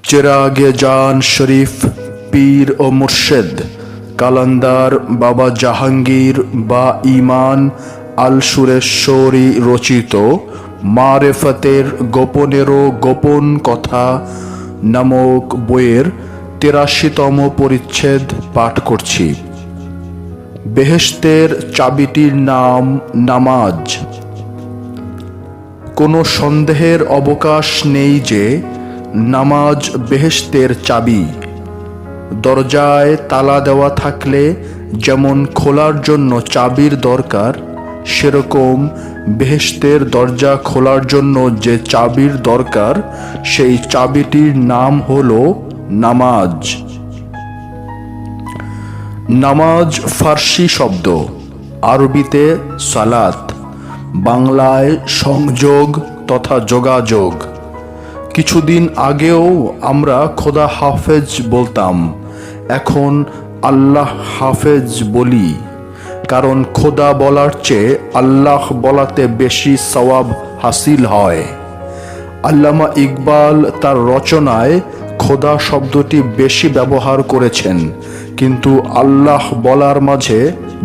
চেরাগে জান শরীফ পীর ও মুর্শেদ কালান্দার বাবা জাহাঙ্গীর বা ইমান আল সুরেশ্বরী রচিত মারেফতের গোপনেরও গোপন কথা নামক বইয়ের ৮৩তম পরিচ্ছেদ পাঠ করছি। বেহেশতের চাবিটির নাম নামাজ। কোনো সন্দেহের অবকাশ নেই যে নামাজ বেহেশতের চাবি। দরজায় তালা দেওয়া থাকলে যেমন খোলার জন্য চাবির দরকার, সেরকম বেহেশতের দরজা খোলার জন্য যে চাবির দরকার, সেই চাবিটির নাম হলো নামাজ। নামাজ ফার্সি শব্দ, আরবিতে সালাত, বাংলায় সংযোগ তথা যোগাযোগ। কিছুদিন আগেও আমরা খোদা হাফেজ বলতাম, এখন আল্লাহ হাফেজ বলি, কারণ খোদা বলার চেয়ে আল্লাহ বলাতে বেশি সওয়াব হাসিল হয়। আল্লামা ইকবাল তার রচনায় খোদা শব্দটি বেশি ব্যবহার করেছেন, কিন্তু আল্লাহ বলার মাঝে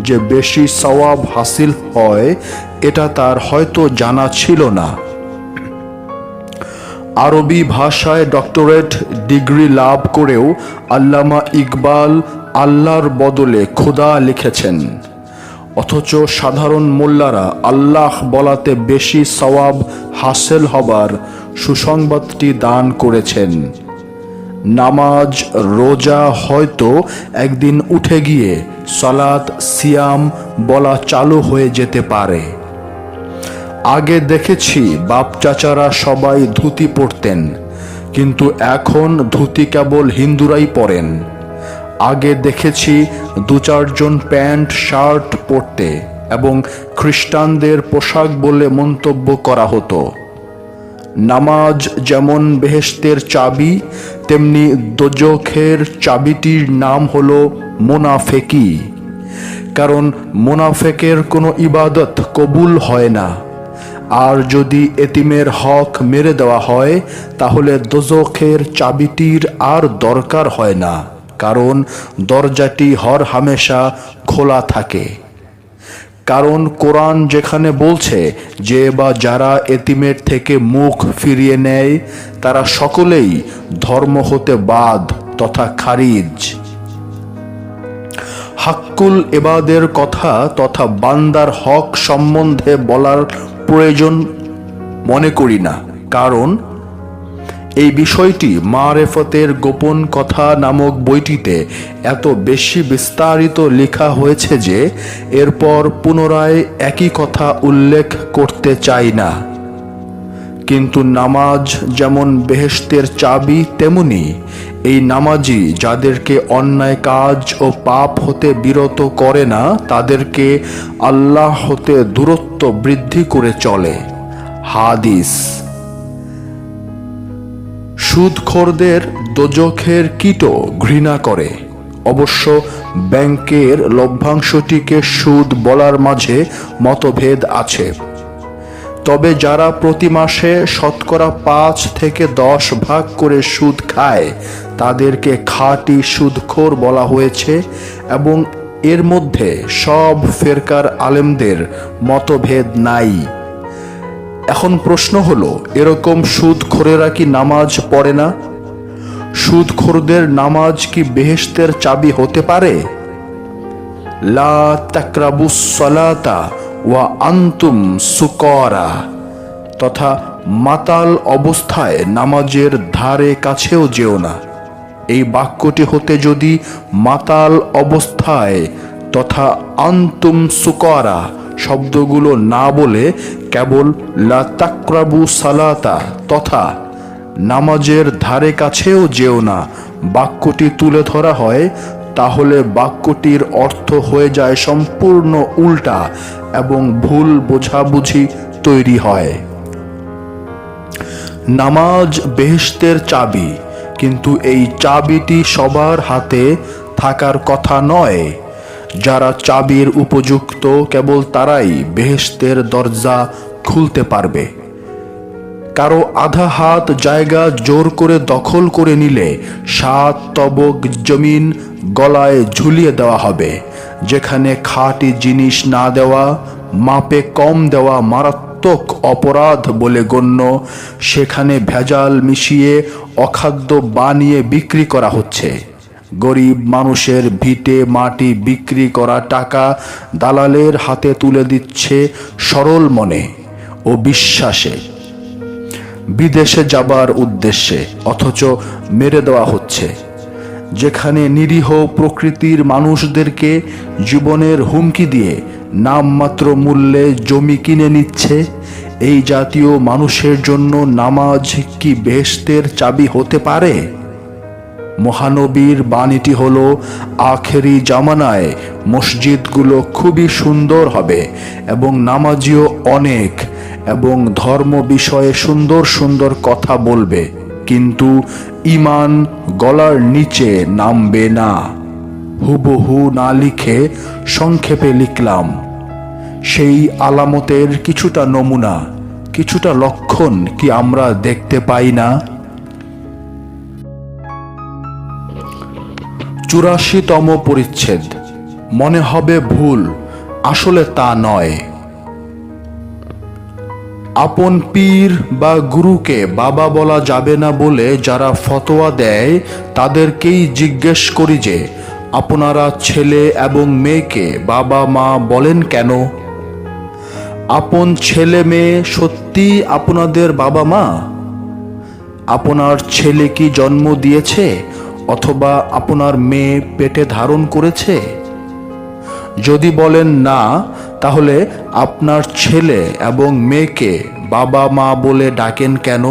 যে বেশি সওয়াব হাসিল হয় এটা তার হয়তো জানা ছিল না। আরবি ভাষায় ডক্টরেট ডিগ্রি লাভ করেও আল্লামা ইকবাল আল্লাহর বদলে খোদা লিখেছেন, অথচ সাধারণ মোল্লারা আল্লাহ বলাতে বেশি সওয়াব হাসিল হবার সুসংবাদটি দান করেছেন। নামাজ রোজা হয়তো একদিন উঠে গিয়ে সালাত সিয়াম বলা চালু হয়ে যেতে পারে। আগে দেখেছি বাপ চাচারা সবাই ধুতি পরতেন, কিন্তু এখন ধুতি কেবল হিন্দুরাই পরেন। আগে দেখেছি দু চারজন প্যান্ট শার্ট পরতে এবং খ্রিস্টানদের পোশাক বলে মন্তব্য করা হতো। নামাজ যেমন বেহেশতের চাবি, তেমনি দোজখের চাবিটির নাম হলো মুনাফেকি। কারণ মুনাফেকের কোনো ইবাদত কবুল হয় না, আর যদি এতিমের হক মেরে দেওয়া হয় তাহলে দোজখের চাবিটির আর দরকার হয় না, কারণ দরজাটি হর হামেশা খোলা থাকে। কারণ কোরআন যেখানে বলছে যে বা যারা এতিমের থেকে মুখ ফিরিয়ে নেয় তারা সকলেই ধর্ম হতে বাদ তথা খারিজ। হাক্কুল এবাদের কথা তথা বান্দার হক সম্বন্ধে বলার প্রয়োজন মনে করি না, কারণ এই বিষয়টি মারেফতের গোপন কথা নামক বইটিতে এত বেশি বিস্তারিত লেখা হয়েছে যে এরপর পুনরায় একই কথা উল্লেখ করতে চাই না। কিন্তু নামাজ যেমন বেহেশতের চাবি, তেমনি এই নামাজি যাদেরকে অন্যায় কাজ ও পাপ হতে বিরত করে না তাদেরকে আল্লাহ হতে দূরত্ব বৃদ্ধি করে চলে। হাদিস। সুদখোরদের দোজখের কীটও ঘৃণা করে। অবশ্য ব্যাংকের লভ্যাংশটিকে সুদ বলার মাঝে মতভেদ আছে। তবে যারা প্রতি মাসে শতকরা ৫ থেকে ১০ ভাগ করে সুদ খায় তাদেরকে খাঁটি সুদখোর বলা হয়েছে, এবং এর মধ্যে সব ফেরকার আলেমদের মতভেদ নাই। এখন প্রশ্ন হলো, এরকম সুদখোরেরা কি নামাজ পড়ে না? সুদখোরদের নামাজ কি বেহেশতের চাবি হতে পারে? লা তাকরাবুস সালাতা ওয়া আনতুম সুকারা তথা মাতাল অবস্থায় নামাজের ধারে কাছেও যেও না। এই বাক্যটি হতে যদি মাতাল অবস্থায় তথা আনতুম সুকারা শব্দগুলো না বলে কেবল লা তাকরাবু সালাতা তথা নামাজের ধারে কাছেও যেও না বাক্যটি তুলে ধরা হয়, তাহলে বাক্যটির অর্থ হয়ে যায় সম্পূর্ণ উল্টা এবং ভুল বোঝাবুঝি তৈরি হয়। নামাজ বেহেশতের চাবি, কিন্তু এই চাবিটি সবার হাতে থাকার কথা নয়। যারা চাবির উপযুক্ত কেবল তারাই বেহেশতের দরজা খুলতে পারবে। কারো আধা হাত জায়গা জোর করে দখল করে নিলে 7 তবক জমিন গলায় ঝুলিয়ে দেওয়া হবে। যেখানে খাঁটি জিনিস না দেওয়া, মাপে কম দেওয়া মারাত্মক অপরাধ বলে গণ্য, সেখানে ভেজাল মিশিয়ে অখাদ্য বানিয়ে বিক্রি করা হচ্ছে। গরিব মানুষের ভিটে মাটি বিক্রি করা টাকা দালালের হাতে তুলে দিচ্ছে সরল মনে ও বিশ্বাসে, বিদেশে যাবার উদ্দেশ্যে, অথচ মেরে দেওয়া হচ্ছে। যেখানে নিরীহ প্রকৃতির মানুষদেরকে জীবনের হুমকি দিয়ে নামমাত্র মূল্যে জমি কিনে নিচ্ছে, এই জাতীয় মানুষের জন্য নামাজ কি বেহেশতের চাবি হতে পারে? মহানবীর বাণীটি হলো, আখেরি জামানায় মসজিদগুলো খুবই সুন্দর হবে এবং নামাজিও অনেক, এবং ধর্ম বিষয়ে সুন্দর সুন্দর কথা বলবে, কিন্তু ঈমান গলার নিচে নামবে না। হুবহু না লিখে সংক্ষেপে লিখলাম। সেই আলামতের কিছুটা নমুনা, কিছুটা লক্ষণ কি আমরা দেখতে পাই না? 84তম পরিচ্ছেদ। মনে হবে ভুল, আসলে তা নয়। আপন পীর বা গুরুকে বাবা বলা যাবে না বলে যারা ফতোয়া দেয়, তাদেরকেই জিজ্ঞেস করি যে আপনারা ছেলে এবং মেয়েকে বাবা মা বলেন কেন? আপন ছেলে মেয়ে সত্যি আপনাদের বাবা মা? আপনার ছেলে কি জন্ম দিয়েছে অথবা আপনার মেয়ে পেটে ধারণ করেছে? যদি বলেন না, তাহলে আপনার ছেলে এবং মেয়েকে বাবা মা বলে ডাকেন কেন?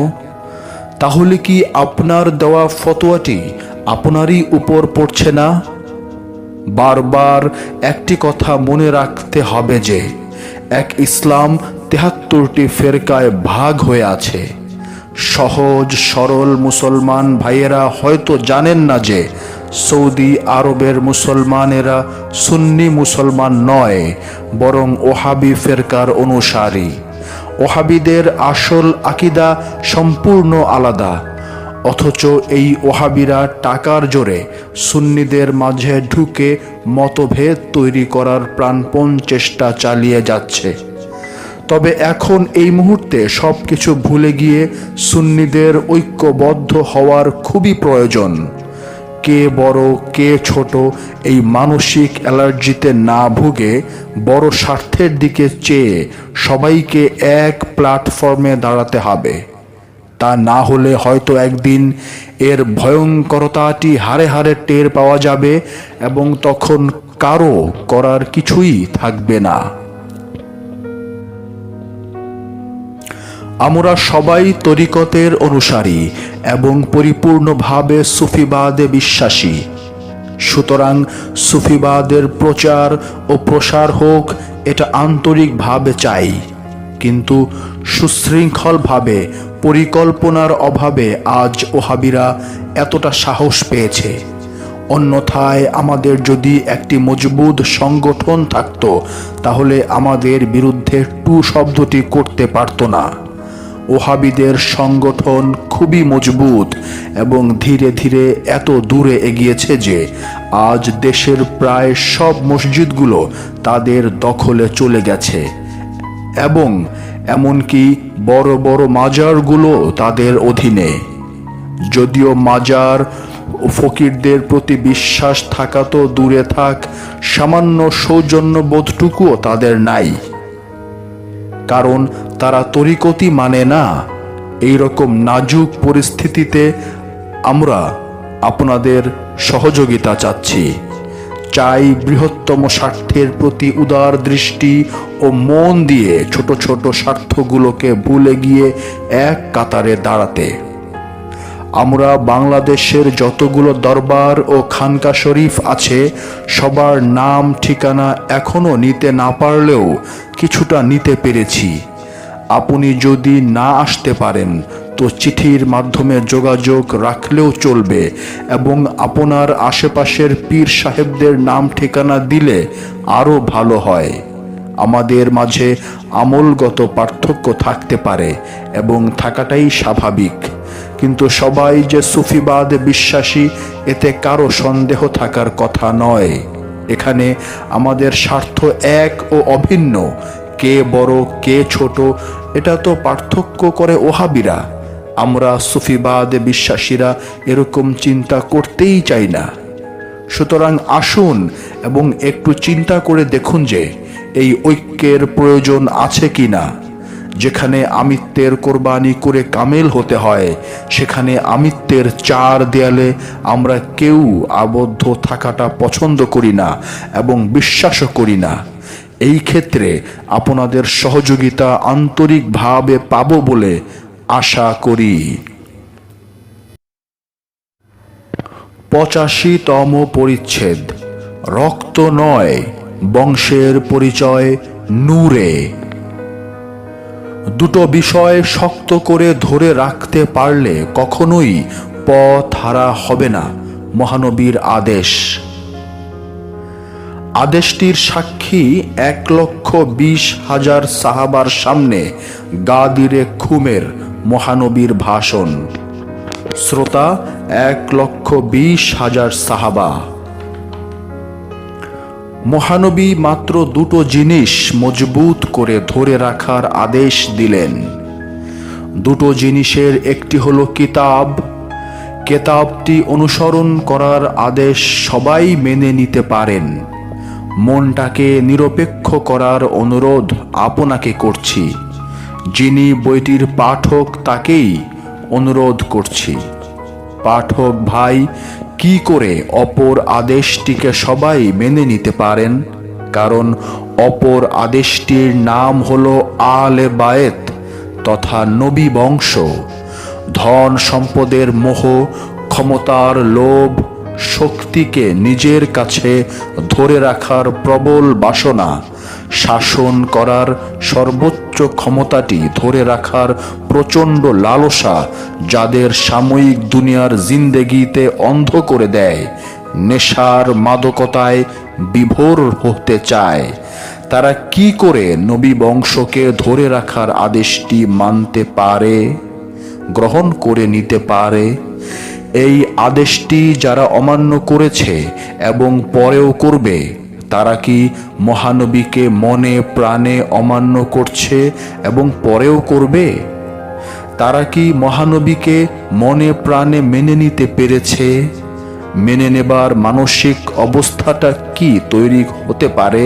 তাহলে কি আপনার দেওয়া ফতোয়াটি আপনারই উপর পড়ছে না? বারবার একটি কথা মনে রাখতে হবে যে এক ইসলাম 73টি ফেরকায় ভাগ হয়ে আছে। সহজ সরল মুসলমান ভাইয়েরা হয়তো জানেন না যে সৌদি আরবের মুসলমানেরা সুন্নি মুসলমান নয়, বরং ওহাবি ফেরকার অনুসারী। ওহাবিদের আসল আকিদা সম্পূর্ণ আলাদা, অথচ এই ওহাবিরা টাকার জোরে সুন্নিদের মাঝে ঢুকে মতভেদ তৈরি করার প্রাণপণ চেষ্টা চালিয়ে যাচ্ছে। তবে এখন এই মুহূর্তে সবকিছু ভুলে গিয়ে সুন্নিদের ঐক্যবদ্ধ হওয়ার খুবই প্রয়োজন। কে বড় কে ছোট এই মানসিক অ্যালার্জিতে না ভুগে বড় স্বার্থের দিকে চেয়ে সবাইকে এক প্ল্যাটফর্মে দাঁড়াতে হবে। তা না হলে হয়তো একদিন এর ভয়ঙ্করতাটি হাড়ে হাড়ে টের পাওয়া যাবে এবং তখন কারো করার কিছুই থাকবে না। আমরা সবাই তরিকতের অনুসারী এবং পরিপূর্ণভাবে সুফিবাদে বিশ্বাসী। সুতরাং সুফিবাদের প্রচার ও প্রসার হোক, এটা আন্তরিকভাবে চাই। কিন্তু সুশৃঙ্খলভাবে পরিকল্পনার অভাবে আজ ওহাবিরা এতটা সাহস পেয়েছে। অন্যথায় আমাদের যদি একটি মজবুত সংগঠন থাকত, তাহলে আমাদের বিরুদ্ধে টু শব্দটি করতে পারত না। ওহাবিদের সংগঠন খুবই মজবুত এবং ধীরে ধীরে এত দূরে এগিয়েছে যে আজ দেশের প্রায় সব মসজিদগুলো তাদের দখলে চলে গেছে এবং এমনকি বড় বড় মাজারগুলো তাদের অধীনে। যদিও মাজার ও ফকিরদের প্রতি বিশ্বাস থাকা তো দূরে থাক, সামান্য সৌজন্যবোধটুকুও তাদের নাই, কারণ তারা তরিকতই মানে না। এই রকম নাজুক পরিস্থিতিতে আমরা আপনাদের সহযোগিতা চাচ্ছি। চাই বৃহত্তম স্বার্থের প্রতি উদার দৃষ্টি ও মন দিয়ে ছোট ছোট স্বার্থগুলোকে ভুলে গিয়ে এক কাতারে দাঁড়াতে। আমরা বাংলাদেশের যতগুলো দরবার ও খানকা শরীফ আছে, সবার নাম ঠিকানা এখনো নিতে না পারলেও কিছুটা নিতে পেরেছি। আপনি যদি না আসতে পারেন তো চিঠির মাধ্যমে যোগাযোগ রাখলেও চলবে এবং আপনার আশেপাশের পীর সাহেবদের নাম ঠিকানা দিলে আরও ভালো হয়। আমাদের মাঝে আমলগত পার্থক্য থাকতে পারে এবং থাকাটাই স্বাভাবিক, কিন্তু সবাই যে সুফিবাদে বিশ্বাসী এতে কারো সন্দেহ থাকার কথা নয়। এখানে আমাদের স্বার্থ এক ও অভিন্ন। কে বড় কে ছোট এটা তো পার্থক্য করে ওহাবিরা। আমরা সুফিবাদে বিশ্বাসীরা এরকম চিন্তা করতেই চাই না। সুতরাং আসুন এবং একটু চিন্তা করে দেখুন যে এই ঐক্যের প্রয়োজন আছে কিনা। যেখানে আমিত্বের কোরবানি করে কামেল হতে হয়, সেখানে আমিত্বের চার দেয়ালে আমরা কেউ আবদ্ধ থাকাটা পছন্দ করি না এবং বিশ্বাসও করি না। এই ক্ষেত্রে আপনাদের সহযোগিতা আন্তরিকভাবে পাব বলে আশা করি। 85তম পরিচ্ছেদ। রক্ত নয়, বংশের পরিচয় নূরে। দুটো বিষয় শক্ত করে ধরে রাখতে পারলে কখনোই পথ হারা হবে না। মহানবীর আদেশ। আদেশটির সাক্ষী 1,20,000 সাহাবার সামনে গাদিরে খুমের মহানবীর ভাষণ। শ্রোতা 1,20,000 সাহাবা। মহানবী মাত্র দুটো জিনিস মজবুত করে ধরে রাখার আদেশ দিলেন। দুটো জিনিসের একটি হলো কিতাব। কেতাবটি অনুসরণ করার আদেশ সবাই মেনে নিতে পারেন। মনটাকে নিরপেক্ষ করার অনুরোধ আপনাকে করছি। যিনি বইটির পাঠক তাকেই অনুরোধ করছি। পাঠক ভাই, কি করে অপর আদেশটিকে সবাই মেনে নিতে পারেন? কারণ অপর আদেশটির নাম হলো আলে বায়েত তথা নবী বংশ। ধন সম্পদের মোহ, ক্ষমতার লোভ, শক্তিকে নিজের কাছে ধরে রাখার প্রবল বাসনা, শাসন করার সর্বোচ্চ ক্ষমতাটি ধরে রাখার প্রচণ্ড লালসা যাদের সাময়িক দুনিয়ার জিন্দেগিতে অন্ধ করে দেয়, নেশার মাদকতায় বিভোর হতে চায়, তারা কি করে নবী বংশকে ধরে রাখার আদেশটি মানতে পারে, গ্রহণ করে নিতে পারে? এই আদেশটি যারা অমান্য করেছে এবং পরেও করবে, তারা কি মহানবীকে মনে প্রাণে অমান্য করছে এবং পরেও করবে? তারা কি মহানবীকে মনে প্রাণে মেনে নিতে পেরেছে? মেনে নেবার মানসিক অবস্থাটা কি তৈরি হতে পারে?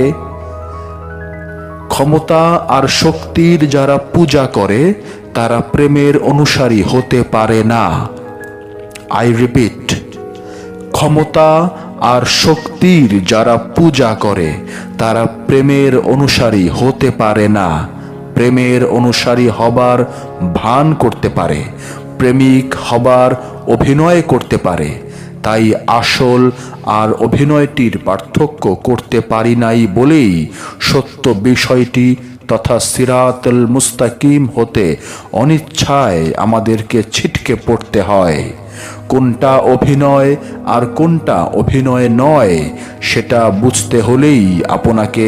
ক্ষমতা আর শক্তির যারা পূজা করে তারা প্রেমের অনুসারী হতে পারে না। আই রিপিট, ক্ষমতা আর শক্তির যারা পূজা করে তারা প্রেমের অনুসারী হতে পারে না। প্রেমের অনুসারী হবার ভান করতে পারে, প্রেমিক হবার অভিনয় করতে পারে। তাই আসল আর অভিনয়টির পার্থক্য করতে পারি নাই বলেই সত্য বিষয়টি তথা সিরাতুল মুস্তাকিম হতে অনিচ্ছায় আমাদেরকে ছিটকে পড়তে হয়। কোনটা অভিনয় আর কোনটা অভিনয় নয় সেটা বুঝতে হলেই আপনাকে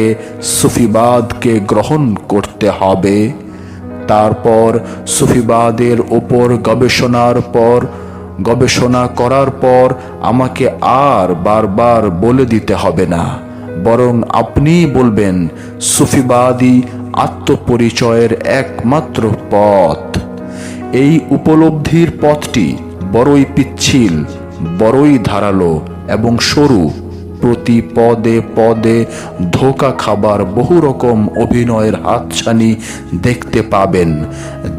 সুফিবাদকে গ্রহণ করতে হবে। তারপর সুফিবাদের ওপর গবেষণা করার পর আমাকে আর বারবার বলে দিতে হবে না, বরং আপনিই বলবেন সুফিবাদী আত্মপরিচয়ের একমাত্র পথ। এই উপলব্ধির পথটি বড়ই পিচ্ছিল, বড়ই ধারালো এবং সরু। প্রতি পদে পদে ধোঁকা খাবার বহু রকম অভিনয়ের হাতছানি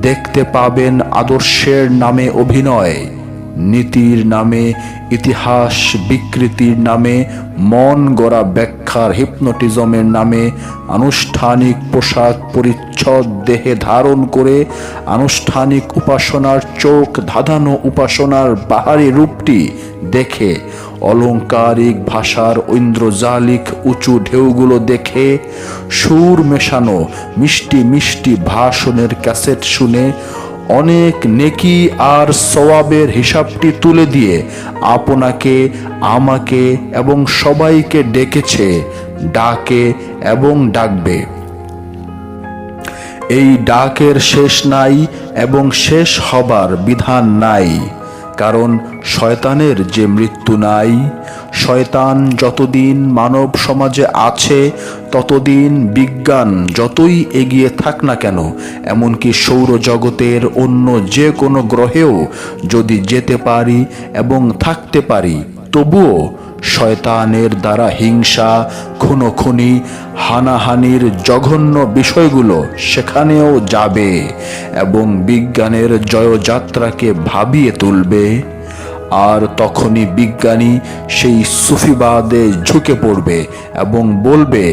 দেখতে পাবেন আদর্শের নামে অভিনয়, নীতির নামে, ইতিহাস বিকৃতির নামে, মন গড়া ব্যাখ্যার হিপনোটিজমের নামে, আনুষ্ঠানিক পোশাক পরিচ্ছদ দেহে ধারণ করে আনুষ্ঠানিক উপাসনার চোখ ধাঁধানো উপাসনার বাহারি রূপটি দেখে, অলংকারিক ভাষার ঐন্দ্রজালিক উঁচু ঢেউগুলো দেখে, সুর মেশানো মিষ্টি মিষ্টি ভাষণের ক্যাসেট শুনে, অনেক নেকি আর সওয়াবের হিসাবটি তুলে দিয়ে আপনাকে, আমাকে এবং সবাইকে ডেকেছে, ডাকে এবং ডাকবে। এই ডাকের শেষ নাই এবং শেষ হবার বিধান নাই, কারণ শয়তানের যে মৃত্যু নাই। শয়তান যতদিন মানব সমাজে আছে ততদিন বিজ্ঞান যতই এগিয়ে থাক না কেন, এমনকি সৌরজগতের অন্য যে কোনো গ্রহেও যদি যেতে পারি এবং থাকতে পারি, তবুও শয়তানের দ্বারা হিংসা, খুনোখুনি, হানাহানির জঘন্য বিষয়গুলো সেখানেও যাবে এবং বিজ্ঞানের জয়যাত্রাকে ভাবিয়ে তুলবে। আর তখনই বিজ্ঞানী সেই সুফিবাদে ঝুঁকে পড়বে এবং বলবে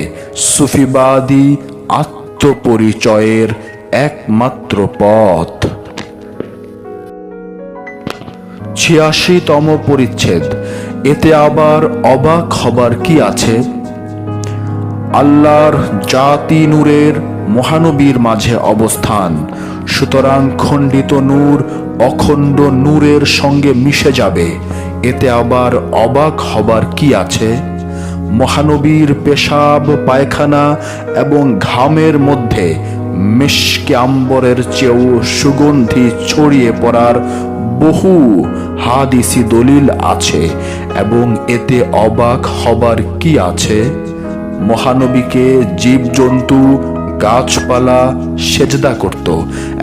সুফিবাদী আত্মপরিচয়ের একমাত্র পথ। ৮৬তম পরিচ্ছেদ। এতে আবার অবাক হবার কি আছে? আল্লাহর জাতি নূরের মহানবীর মাঝে অবস্থান, সুতরাং খণ্ডিত নূর অখণ্ড নূরের সঙ্গে মিশে যাবে। এতে আবার অবাক হবার কি আছে? মহানবীর পেশাব, পায়খানা এবং ঘামের মধ্যে মিশকে আম্বরের চেয়েও সুগন্ধি ছড়িয়ে পড়ার বহু হাদিসি দলিল আছে এবং এতে অবাক হবার কি আছে? মহানবীকে জীবজন্তু, গাছপালা সেজদা করত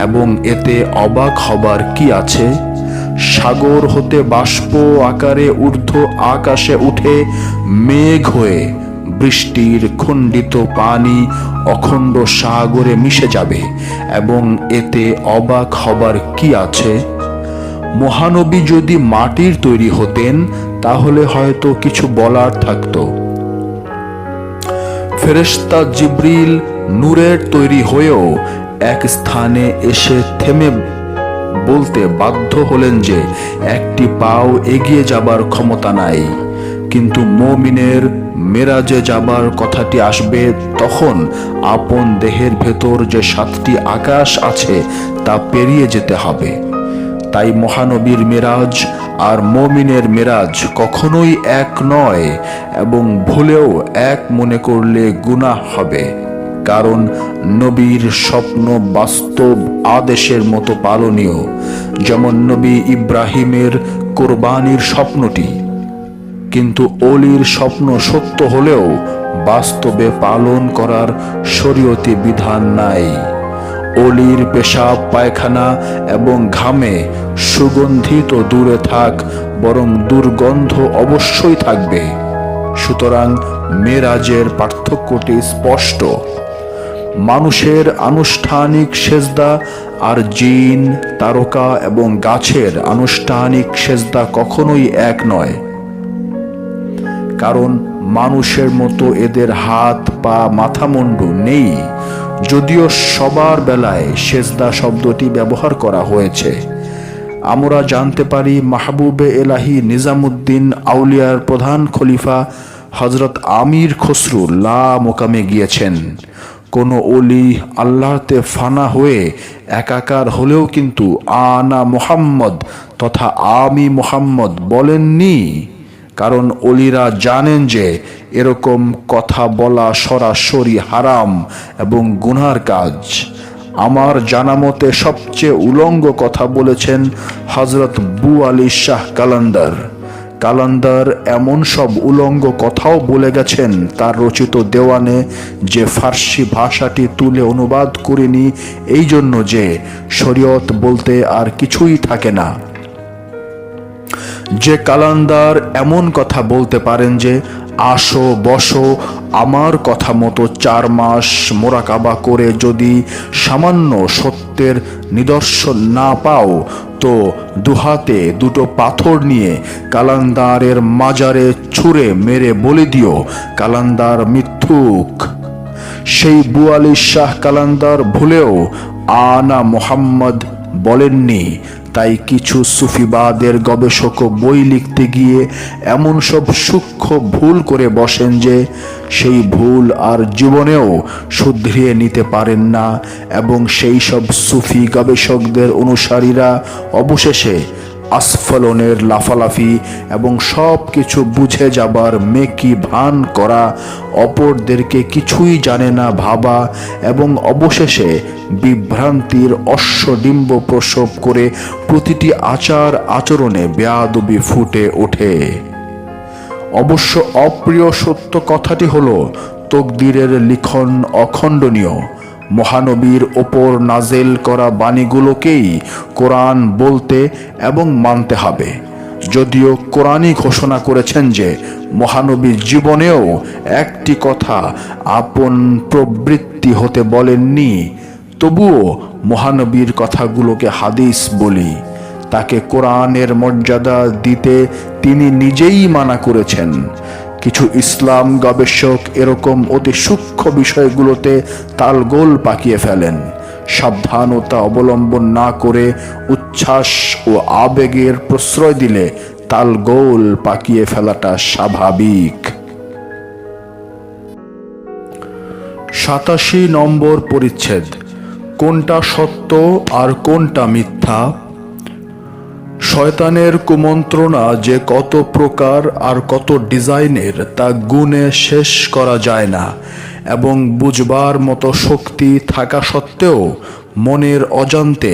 এবং এতে অবাক হবার কি আছে? সাগর হতে বাষ্প আকারে ঊর্ধ্ব আকাশে উঠে মেঘ হয়ে বৃষ্টির খণ্ডিত পানি অখণ্ড সাগরে মিশে যাবে এবং এতে অবাক হবার কি আছে? মহানবী যদি মাটির তৈরি হতেন তাহলে হয়তো কিছু বলার থাকতো। ফেরেশতা জিবরিল নূরের তৈরি হয়েও এক স্থানে এসে থেমে বলতে বাধ্য হলেন যে একটি পাও এগিয়ে যাবার ক্ষমতা নাই। কিন্তু মুমিনের মেরাজে যাবার কথাটি আসবে তখন আপন দেহের ভেতর যে ৭টি আকাশ আছে তা পেরিয়ে যেতে হবে। তাই মহানবীর মেরাজ আর মুমিনের মেরাজ কখনোই এক নয় এবং ভুলেও এক মনে করলে গুনাহ হবে, কারণ নবীর স্বপ্ন বাস্তব আদেশের মতো পালনীয়, যেমন নবী ইব্রাহিমের কোরবানির স্বপ্নটি। কিন্তু অলির স্বপ্ন সত্য হলেও বাস্তবে পালন করার শরীয়তি বিধান নাই। অলির পেশাব, পায়খানা এবং ঘামে সুগন্ধি তো দূরে থাক, বরং দুর্গন্ধ অবশ্যই থাকবে। সুতরাং মেরাজের পার্থক্যটি স্পষ্ট। মানুষের আনুষ্ঠানিক সেজদা আর জিন, তারকা এবং গাছের আনুষ্ঠানিক সেজদা কখনোই এক নয়, কারণ মানুষের মতো এদের হাত, পা, মাথামুন্ডু নেই, যদিও সবার বেলায় সেজদা শব্দটি ব্যবহার করা হয়েছে। আমরা জানতে পারি মাহবুবে এলাহি নিজামুদ্দিন আউলিয়ার প্রধান খলিফা হযরত আমির খসরু লা মোকামে গিয়েছেন। কোন ওলি আল্লাহতে ফানা হয়ে একাকার হলেও কিন্তু আনা মুহাম্মদ তথা আমি মুহাম্মদ বলেননি, কারণ ওলিরা জানেন যে এরকম কথা বলা সরাসরি হারাম এবং গুনার কাজ। আমার জানা মতে সবচেয়ে উলঙ্গ কথা বলেছেন হযরত বু আলী শাহ কালান্দার। কালান্দার এমন সব উলঙ্গ কথাও বলে গেছেন তার রচিত দেওয়ানে, যে ফার্সি ভাষাটি তুলে অনুবাদ করিনি এই জন্য যে শরীয়ত বলতে আর কিছুই থাকে না। যে কালান্দার এমন কথা বলতে পারেন যে আসো বসো, আমার কথা মতো 4 মাস মোরাকাবা করে যদি সামান্য সত্যের নিদর্শন না পাও তো দুহাতে দুটো পাথর নিয়ে কালান্দারের মাজারে ছুঁড়ে মেরে বলে দিও কালান্দার মিথ্যুক। সেই বু আলী শাহ কালান্দার ভুলেও আনা মুহাম্মদ বলেননি। তাই কিছু সুফিবাদের গবেষক বই লিখতে গিয়ে এমন সব সূক্ষ্ম ভুল করে বসেন যে সেই ভুল আর জীবনেও শুধরিয়ে নিতে পারেন না, এবং সেই সব সুফি গবেষকদের অনুসারীরা অবশেষে আস্ফলনের লাফালাফি এবং সব কিছু বুঝে যাবার মেকি ভান করা, অপরদেরকে কিছুই জানে না ভাবা এবং অবশেষে বিভ্রান্তির অশ্বডিম্ব প্রসব করে প্রতিটি আচার আচরণে বেয়াদবি ফুটে ওঠে। অবশ্য অপ্রিয় সত্য কথাটি হলো, তকদিরের লিখন অখণ্ডনীয়। মহানবীর ওপর নাজেল করা বাণীগুলোকেই কোরআন বলতে এবং মানতে হবে। যদিও কোরআনই ঘোষণা করেছেন যে মহানবীর জীবনেও একটি কথা আপন প্রবৃত্তি হতে বলেননি, তবুও মহানবীর কথাগুলোকে হাদিস বলি। তাকে কোরআনের মর্যাদা দিতে তিনি নিজেই মানা করেছেন। কিছু ইসলাম গবেষক এরকম অতি সূক্ষ্ম বিষয়গুলোতে তালগোল পাকিয়ে ফেলেন। সাবধানতা অবলম্বন না করে উচ্ছ্বাস ও আবেগের প্রশ্রয় দিলে তালগোল পাকিয়ে ফেলাটা স্বাভাবিক। 87 নম্বর পরিচ্ছেদ, কোনটা সত্য আর কোনটা মিথ্যা। শয়তানের কুমন্ত্রণা যে কত প্রকার আর কত ডিজাইনের তা গুণে শেষ করা যায় না, এবং বুঝবার মতো শক্তি থাকা সত্ত্বেও মনের অজান্তে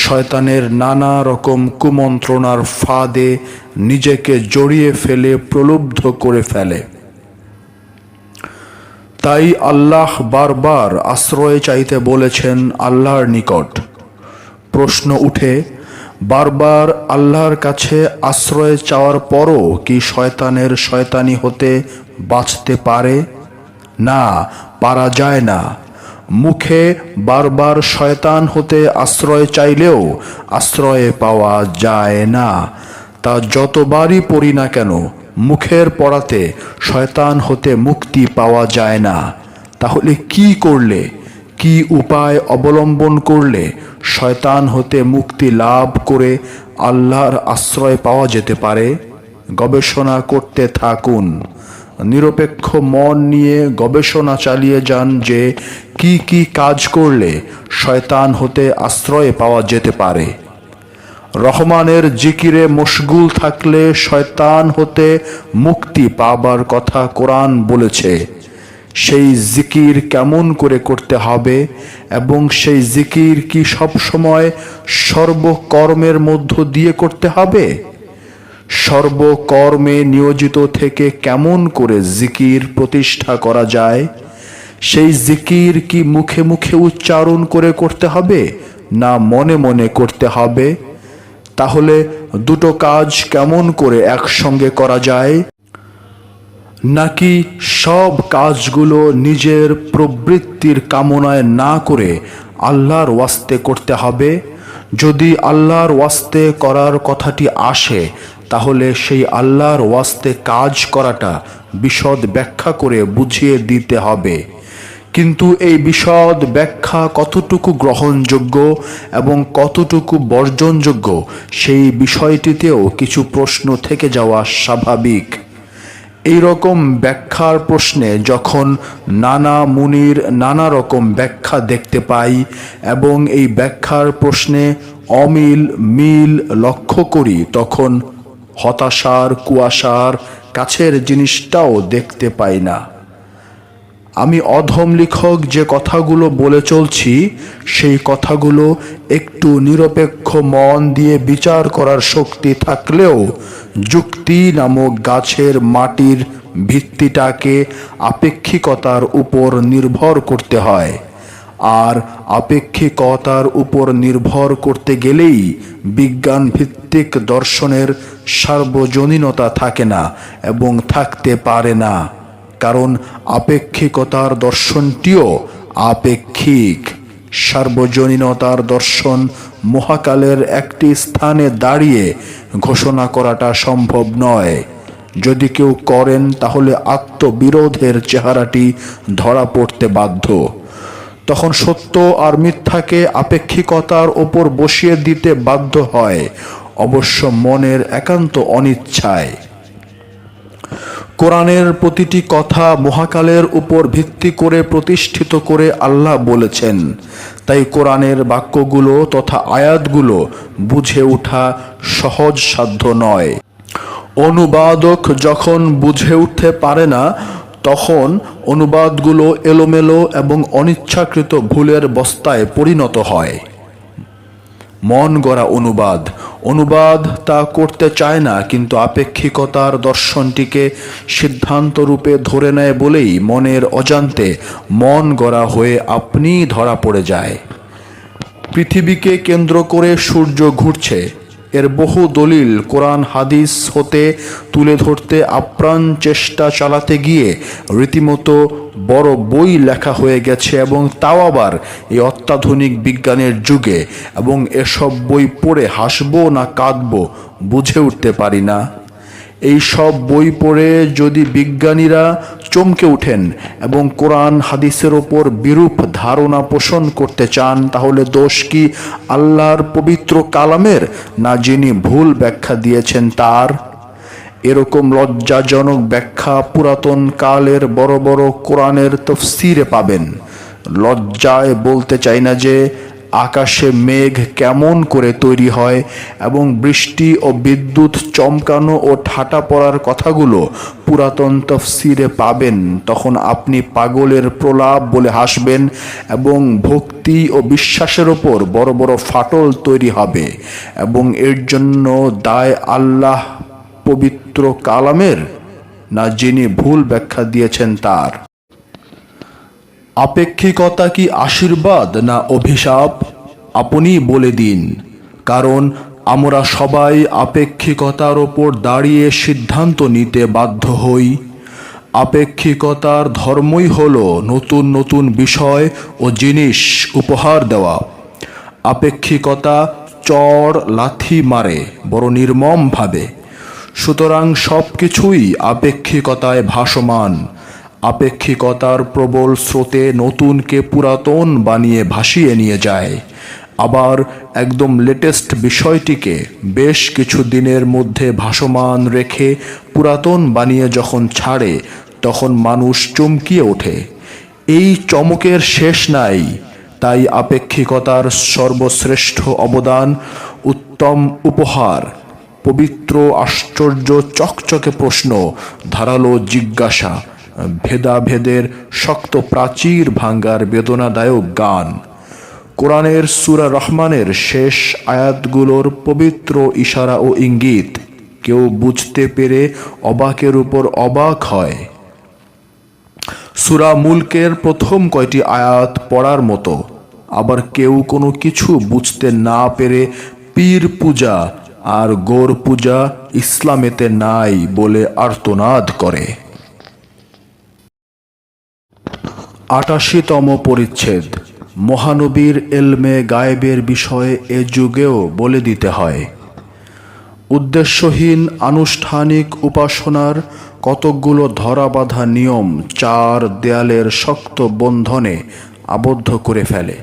শয়তানের নানা রকম কুমন্ত্রণার ফাঁদে নিজেকে জড়িয়ে ফেলে প্রলুব্ধ করে ফেলে। তাই আল্লাহ বারবার আশ্রয় চাইতে বলেছেন আল্লাহর নিকট। প্রশ্ন উঠে, বারবার আল্লাহর কাছে আশ্রয় চাওয়ার পরও কি শয়তানের শয়তানি হতে বাঁচতে পারে? না, পারা যায় না। মুখে বারবার শয়তান হতে আশ্রয় চাইলেও আশ্রয় পাওয়া যায় না। তা যতবারই পড়ি না কেন, মুখের পড়াতে শয়তান হতে মুক্তি পাওয়া যায় না। তাহলে কি করলে, কি উপায় অবলম্বন করলে শয়তান হতে মুক্তি লাভ করে আল্লাহর আশ্রয় পাওয়া যেতে পারে? গবেষণা করতে থাকুন। নিরপেক্ষ মন নিয়ে গবেষণা চালিয়ে যান যে কি কি কাজ করলে শয়তান হতে আশ্রয় পাওয়া যেতে পারে। রহমানের জিকিরে মশগুল থাকলে শয়তান হতে মুক্তি পাবার কথা কোরআন বলেছে। সেই জিকির কেমন করে করতে হবে এবং সেই জিকির কি সব সময় সর্বকর্মের মধ্য দিয়ে করতে হবে? সর্বকর্মে নিয়োজিত থেকে কেমন করে জিকির প্রতিষ্ঠা করা যায়? সেই জিকির কি মুখে মুখে উচ্চারণ করে করতে হবে না মনে মনে করতে হবে? তাহলে দুটো কাজ কেমন করে একসঙ্গে করা যায়? নাকি সব কাজগুলো নিজের প্রবৃত্তির কামনায় না করে আল্লাহর ওয়াস্তে করতে হবে? যদি আল্লাহর ওয়াস্তে করার কথাটি আসে, তাহলে সেই আল্লাহর ওয়াস্তে কাজ করাটা বিশদ ব্যাখ্যা করে বুঝিয়ে দিতে হবে। কিন্তু এই বিশদ ব্যাখ্যা কতটুকু গ্রহণযোগ্য এবং কতটুকু বর্জনযোগ্য, সেই বিষয়টিতেও কিছু প্রশ্ন থেকে যাওয়া স্বাভাবিক। এই রকম ব্যাখ্যার প্রশ্নে যখন নানা মুনির নানা রকম ব্যাখ্যা দেখতে পাই এবং এই ব্যাখ্যার প্রশ্নে অমিল মিল লক্ষ্য করি, তখন হতাশার কুয়াশার কাছের জিনিসটাও দেখতে পাই না। আমি অধম লেখক যে কথাগুলো বলে চলছি, সেই কথাগুলো একটু নিরপেক্ষ মন দিয়ে বিচার করার শক্তি থাকলেও যুক্তি নামক গাছের মাটির ভিত্তিটাকে আপেক্ষিকতার উপর নির্ভর করতে হয়। আর আপেক্ষিকতার উপর নির্ভর করতে গেলেই বিজ্ঞান ভিত্তিক দর্শনের সার্বজনীনতা থাকে না এবং থাকতে পারে না। কারণ আপেক্ষিকতার দর্শনটিও আপেক্ষিক। সার্বজনীনতার দর্শন মহাকালের একটি স্থানে দাঁড়িয়ে ঘোষণা করাটা সম্ভব নয়। যদি কেউ করেন, তাহলে আত্মবিরোধের চেহারাটি ধরা পড়তে বাধ্য। তখন সত্য আর মিথ্যাকে আপেক্ষিকতার ওপর বসিয়ে দিতে বাধ্য হয়, অবশ্য মনের একান্ত অনিচ্ছায়। কোরআনের প্রতিটি কথা মহাকালের উপর ভিত্তি করে প্রতিষ্ঠিত করে আল্লাহ বলেছেন। তাই কোরআনের বাক্যগুলো তথা আয়াতগুলো বুঝে ওঠা সহজসাধ্য নয়। অনুবাদক যখন বুঝে উঠতে পারে না, তখন অনুবাদগুলো এলোমেলো এবং অনিচ্ছাকৃত ভুলের বস্তায় পরিণত হয়। মন গড়া অনুবাদ তা করতে চায় না, কিন্তু আপেক্ষিকতার দর্শনটিকে সিদ্ধান্ত রূপে ধরে নেয় বলেই মনের অজান্তে মন গড়া হয়ে আপনিই ধরা পড়ে যায়। পৃথিবীকে কেন্দ্র করে সূর্য ঘুরছে, এর বহু দলিল কোরআন হাদিস হতে তুলে ধরতে আপ্রাণ চেষ্টা চালাতে গিয়ে রীতিমতো বড় বই লেখা হয়ে গেছে, এবং তাও আবার এই অত্যাধুনিক বিজ্ঞানের যুগে। এবং এসব বই পড়ে হাসবো না কাঁদবো বুঝে উঠতে পারি না। এই সব বই পড়ে যদি বিজ্ঞানীরা চমকে ওঠেন এবং কোরআন হাদিসের ওপর বিরূপ ধারণা পোষণ করতে চান, তাহলে দোষ কি আল্লাহর পবিত্র কালামের, না যিনি ভুল ব্যাখ্যা দিয়েছেন তার? এরকম লজ্জাজনক ব্যাখ্যা পুরাতন কালের বড় বড় কোরআনের তফসিরে পাবেন। লজ্জায় বলতে চাই না যে আকাশে মেঘ কেমন করে তৈরি হয় এবং বৃষ্টি ও বিদ্যুৎ চমকানো ও ঠাটা পড়ার কথাগুলো পুরাতন তফসিরে পাবেন। তখন আপনি পাগলের প্রলাপ বলে হাসবেন এবং ভক্তি ও বিশ্বাসের ওপর বড় বড় ফাটল তৈরি হবে, এবং এর জন্য দায় আল্লাহ পবিত্র কালামের, না যিনি ভুল ব্যাখ্যা দিয়েছেন তার। আপেক্ষিকতা কি আশীর্বাদ না অভিশাপ? আপনি বলে দিন, কারণ আমরা সবাই আপেক্ষিকতার ওপর দাঁড়িয়ে সিদ্ধান্ত নিতে বাধ্য হই। আপেক্ষিকতার ধর্মই হলো নতুন নতুন বিষয় ও জিনিস উপহার দেওয়া। আপেক্ষিকতা চড় লাথি মারে বড় নির্মমভাবে। সুতরাং সব কিছুই আপেক্ষিকতায় ভাসমান। আপেক্ষিকতার প্রবল স্রোতে নতুনকে পুরাতন বানিয়ে ভাসিয়ে নিয়ে যায়। আবার একদম লেটেস্ট বিষয়টিকে বেশ কিছু দিনের মধ্যে ভাসমান রেখে পুরাতন বানিয়ে যখন ছাড়ে, তখন মানুষ চমকিয়ে ওঠে। এই চমকের শেষ নাই। তাই আপেক্ষিকতার সর্বশ্রেষ্ঠ অবদান, উত্তম উপহার, পবিত্র আশ্চর্য চকচকে প্রশ্ন, ধারালো জিজ্ঞাসা, ভেদাভেদের শক্ত প্রাচীর ভাঙ্গার বেদনাদায়ক গান। কোরআনের সূরা রহমানের শেষ আয়াতগুলোর পবিত্র ইশারা ও ইঙ্গিত কেউ বুঝতে পেরে অবাকের উপর অবাক হয়। সূরা মুলকের প্রথম কয়টি আয়াত পড়ার মতো। আবার কেউ কোনো কিছু বুঝতে না পেরে পীর পূজা আর গোর পূজা ইসলামেতে নাই বলে আর্তনাদ করে। ৮৮তম পরিচ্ছেদ। মহানবীর এলমে গায়েবের বিষয়ে এ যুগেও বলে দিতে হয়। উদ্দেশ্যহীন আনুষ্ঠানিক উপাসনার কতকগুলো ধরাবাঁধা নিয়ম চার দেয়ালের শক্ত বন্ধনে আবদ্ধ করে ফেলে।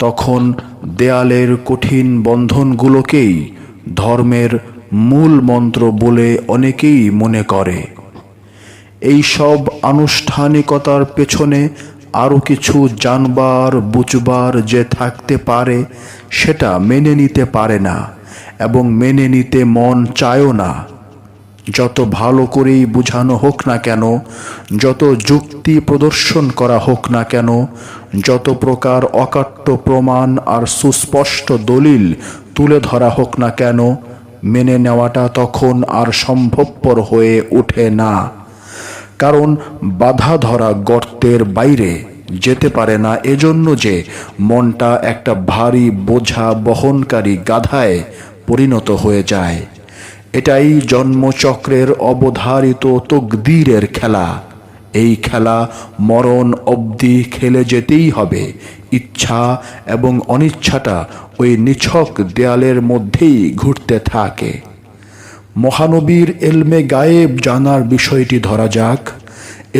তখন দেয়ালের কঠিন বন্ধনগুলোকেই ধর্মের মূল মন্ত্র বলে অনেকেই মনে করে। এই সব আনুষ্ঠানিকতার পেছনে আরও কিছু জানবার বুঝবার যে থাকতে পারে, সেটা মেনে নিতে পারে না এবং মেনে নিতে মন চায়ও না। যত ভালো করেই বোঝানো হোক না কেন, যত যুক্তি প্রদর্শন করা হোক না কেন, যত প্রকার অকাট্য প্রমাণ আর সুস্পষ্ট দলিল তুলে ধরা হোক না কেন, মেনে নেওয়াটা তখন আর সম্ভবপর হয়ে ওঠে না। কারণ বাধা ধরা গর্তের বাইরে যেতে পারে না, এজন্য যে মনটা একটা ভারী বোঝা বহনকারী গাধায় পরিণত হয়ে যায়। এটাই জন্মচক্রের অবধারিত তকদীরের খেলা। এই খেলা মরণ অবধি খেলে যেতেই হবে। ইচ্ছা এবং অনিচ্ছাটা ওই নিছক দেয়ালের মধ্যেই ঘুরতে থাকে। মহানবীর এলমে গায়েব জানার বিষয়টি ধরা যাক।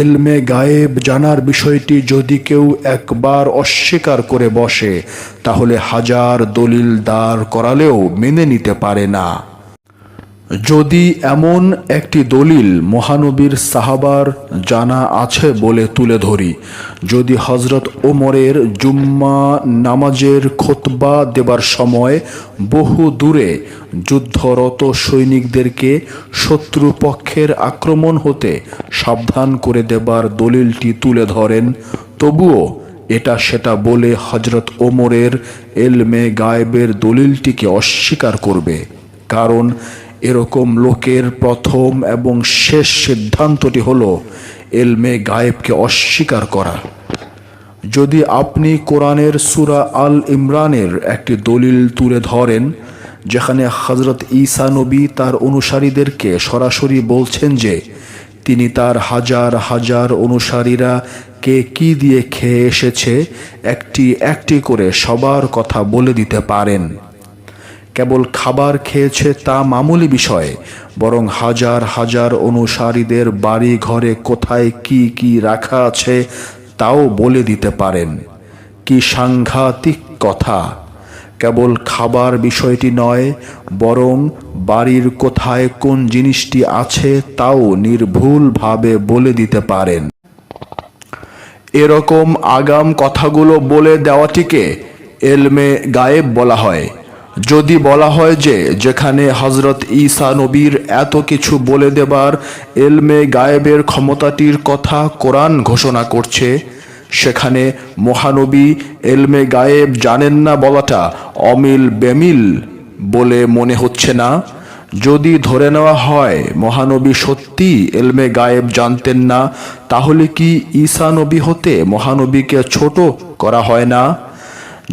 এলমে গায়েব জানার বিষয়টি যদি কেউ একবার অস্বীকার করে বসে, তাহলে হাজার দলিল দাঁড় করালেও মেনে নিতে পারে না। যদি এমন একটি দলিল মহানবীর সাহাবার জানা আছে বলে তুলে ধরি, যদি হজরত ওমরের জুম্মা নামাজের খুতবা দেবার সময় বহু দূরে যুদ্ধরত সৈনিকদেরকে শত্রুপক্ষের আক্রমণ হতে সাবধান করে দেবার দলিলটি তুলে ধরেন, তবুও এটা সেটা বলে হজরত ওমরের এলমে গায়েবের দলিলটিকে অস্বীকার করবে। কারণ এরকম লোকের প্রথম এবং শেষ সিদ্ধান্তটি হলো এলমে গায়েবকে অস্বীকার করা। যদি আপনি কোরআনের সূরা আল ইমরানের একটি দলিল তুলে ধরেন, যেখানে হযরত ঈসা নবী তার অনুসারীদেরকে সরাসরি বলছেন যে তিনি তার হাজার হাজার অনুসারীরা কে কি দিয়ে খেয়ে এসেছে একটি একটি করে সবার কথা বলে দিতে পারেন। কেবল খাবার খেয়েছে তা মামুলি বিষয়, বরং হাজার হাজার অনুসারীদের বাড়ি ঘরে কোথায় কি কি রাখা আছে তাও বলে দিতে পারেন। কি সাংঘাতিক কথা! কেবল খাবার বিষয়টি নয়, বরং বাড়ির কোথায় কোন জিনিসটি আছে তাও নির্ভুলভাবে বলে দিতে পারেন। এরকম আগাম কথাগুলো বলে দেওয়াটিকে এলমে গায়েব বলা হয়। যদি বলা হয় যে যেখানে হযরত ঈসা নবীর এত কিছু বলে দেবার এলমে গায়েবের ক্ষমতাটির কথা কোরআন ঘোষণা করছে, সেখানে মহানবী এলমে গায়েব জানেন না বলাটা অমিল বেমিল বলে মনে হচ্ছে না? যদি ধরে নেওয়া হয় মহানবী সত্যি এলমে গায়েব জানতেন না, তাহলে কি ঈসা নবী হতে মহানবীকে ছোট করা হয় না?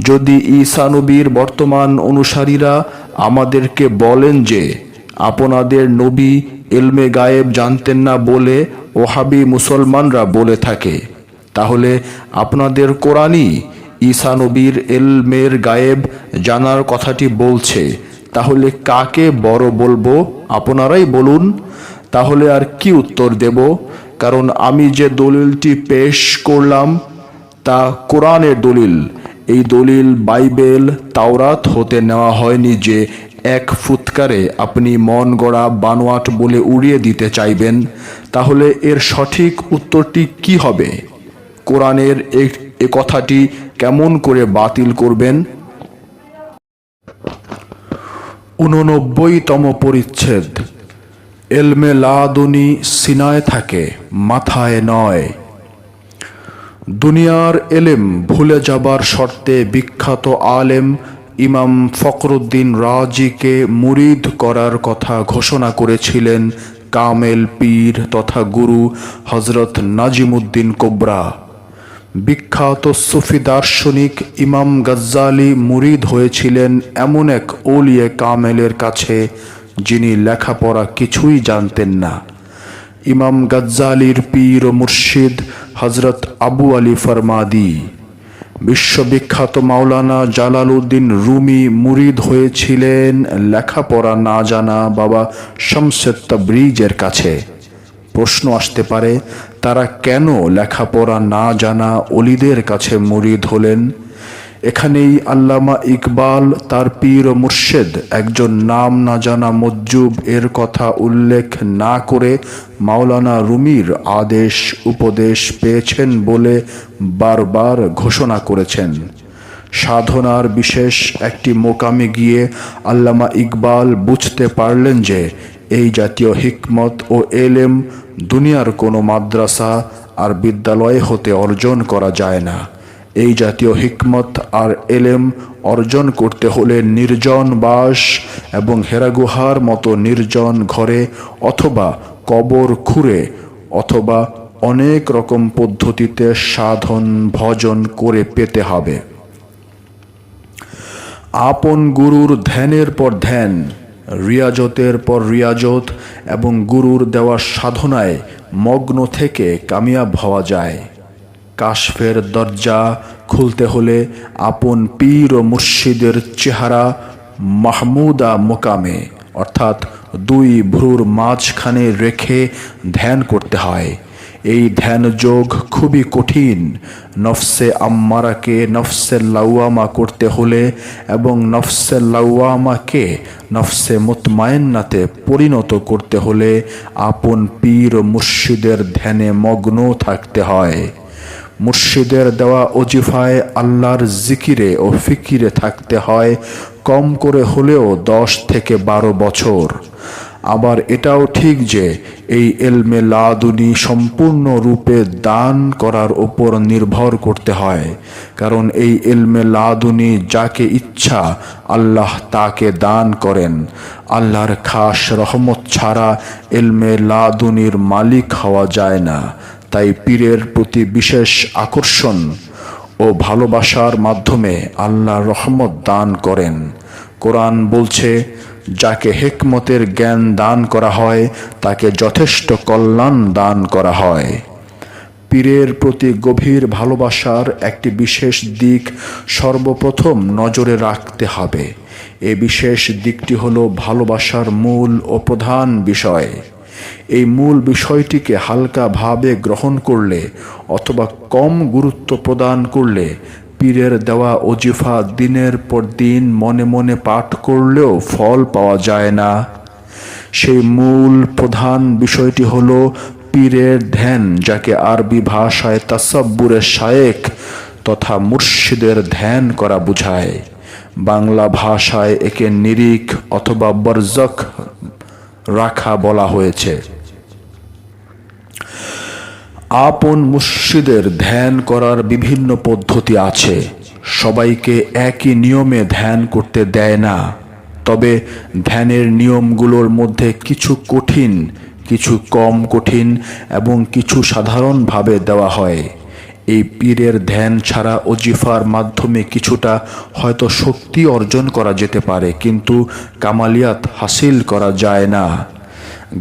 যদি ঈসা নবীর বর্তমান অনুসারীরা আমাদেরকে বলেন যে আপনাদের নবী এলমে গায়েব জানতেন না বলে ওহাবি মুসলমানরা বলে থাকে, তাহলে আপনাদের কোরআনই ঈসা নবীর এলমের গায়েব জানার কথাটি বলছে। তাহলে কাকে বড় বলবো? আপনারাই বলুন। তাহলে আর কি উত্তর দেব? কারণ আমি যে দলিলটি পেশ করলাম তা কোরআনের দলিল। এই দলিল বাইবেল তাওরাত হতে নেওয়া হয়নি যে এক ফুৎকারে আপনি মন গড়া বানোয়াট বলে উড়িয়ে দিতে চাইবেন। তাহলে এর সঠিক উত্তরটি কি হবে? কোরআনের এ কথাটি কেমন করে বাতিল করবেন? 89তম পরিচ্ছেদ। এলমে লাদুনি সিনায় থাকে, মাথায় নয়। দুনিয়ার এলেম ভুলে যাবার শর্তে বিখ্যাত আলেম ইমাম ফখরুদ্দিন রাজিকে মুরিদ করার কথা ঘোষণা করেছিলেন কামেল পীর তথা গুরু হযরত নাজিমুদ্দিন কোবরা। বিখ্যাত সুফি দার্শনিক ইমাম গাজ্জালি মুরিদ হয়েছিলেন এমন এক ওলিয়ে কামেলের কাছে যিনি লেখাপড়া কিছুই জানতেন না। ইমাম গাজ্জালির পীর ও মুর্শিদ হযরত আবু আলী ফরমাদি। বিশ্ববিখ্যাত মাওলানা জালালউদ্দিন রুমি মুরিদ হয়েছিলেন লেখাপড়া না জানা বাবা শামসে তাবরিজের কাছে। প্রশ্ন আসতে পারে, তারা কেন লেখাপড়া না জানা অলিদের কাছে মুরিদ হলেন? এখানেই আল্লামা ইকবাল তার পীর ও মুর্শেদ একজন নাম না জানা মজ্জুব এর কথা উল্লেখ না করে মাওলানা রুমির আদেশ উপদেশ পেয়েছেন বলে বারবার ঘোষণা করেছেন। সাধনার বিশেষ একটি মোকামে গিয়ে আল্লামা ইকবাল বুঝতে পারলেন যে এই জাতীয় হিকমত ও এলেম দুনিয়ার কোনো মাদ্রাসা আর বিদ্যালয় হতে অর্জন করা যায় না। এই জাতীয় হিকমত আর এলেম অর্জন করতে হলে নির্জন বাস এবং হেরাগুহার মতো নির্জন ঘরে অথবা কবর খুঁড়ে অথবা অনেক রকম পদ্ধতিতে সাধন ভজন করে পেতে হবে। আপন গুরুর ধ্যানের পর ধ্যান, রিয়াজতের পর রিয়াজত এবং গুরুর দেওয়া সাধনায় মগ্ন থেকে কামিয়াব হওয়া যায়। কাশফের দরজা খুলতে হলে আপন পীর ও মুর্শিদের চেহারা মাহমুদা মোকামে অর্থাৎ দুই ভ্রুর মাঝখানে রেখে ধ্যান করতে হয়। এই ধ্যান যোগ খুবই কঠিন। নফসে আম্মারাকে নফসে লাওয়ামা করতে হলে এবং নফসে লাওয়ামাকে নফসে মুতমাইন্নাতে পরিণত করতে হলে আপন পীর ও মুর্শিদের ধ্যানে মগ্ন থাকতে হয়। মুর্শিদের দেওয়া ওজিফায় আল্লাহর জিকিরে ও ফিকিরে থাকতে হয় কম করে হলেও 10 থেকে 12 বছর। আবার এটাও ঠিক যে এই এলমে লাদুনি সম্পূর্ণরূপে দান করার উপর নির্ভর করতে হয়, কারণ এই এলমে লাদুনি যাকে ইচ্ছা আল্লাহ তাকে দান করেন। আল্লাহর খাস রহমত ছাড়া এলমে লাদুনির মালিক হওয়া যায় না। তাই পীরের প্রতি বিশেষ আকর্ষণ ও ভালোবাসার মাধ্যমে আল্লাহ রহমত দান করেন। কোরআন বলছে, যাকে হিকমতের জ্ঞান দান করা হয় তাকে যথেষ্ট কল্যাণ দান করা হয়। পীরের প্রতি গভীর ভালোবাসার একটি বিশেষ দিক সর্বপ্রথম নজরে রাখতে হবে। এ বিশেষ দিকটি হলো ভালোবাসার মূল ও প্রধান বিষয়। এই মূল বিষয়টিকে হালকাভাবে গ্রহণ করলে অথবা কম গুরুত্ব প্রদান করলে পীরের দেওয়া ওজিফা দিনের পর দিন মনে মনে পাঠ করলেও ফল পাওয়া যায় না। সেই মূল প্রধান বিষয়টি হলো পীরের ধ্যান, যাকে আরবি ভাষায় তাসাব্বুরে শায়েখ তথা মুর্শিদের ধ্যান করা বুঝায়। বাংলা ভাষায় একে নিরিখ অথবা বরজখ রাখা বলা হয়েছে। আপন মুর্শিদের ধ্যান করার বিভিন্ন পদ্ধতি আছে। সবাইকে একই নিয়মে ধ্যান করতে দেয় না। তবে ধ্যানের নিয়মগুলোর মধ্যে কিছু কঠিন, কিছু কম কঠিন এবং কিছু সাধারণভাবে দেওয়া হয়। এই পীরের ধ্যান ছাড়া ওজিফার মাধ্যমে কিছুটা হয়তো শক্তি অর্জন করা যেতে পারে, কিন্তু কামালিয়াত হাসিল করা যায় না।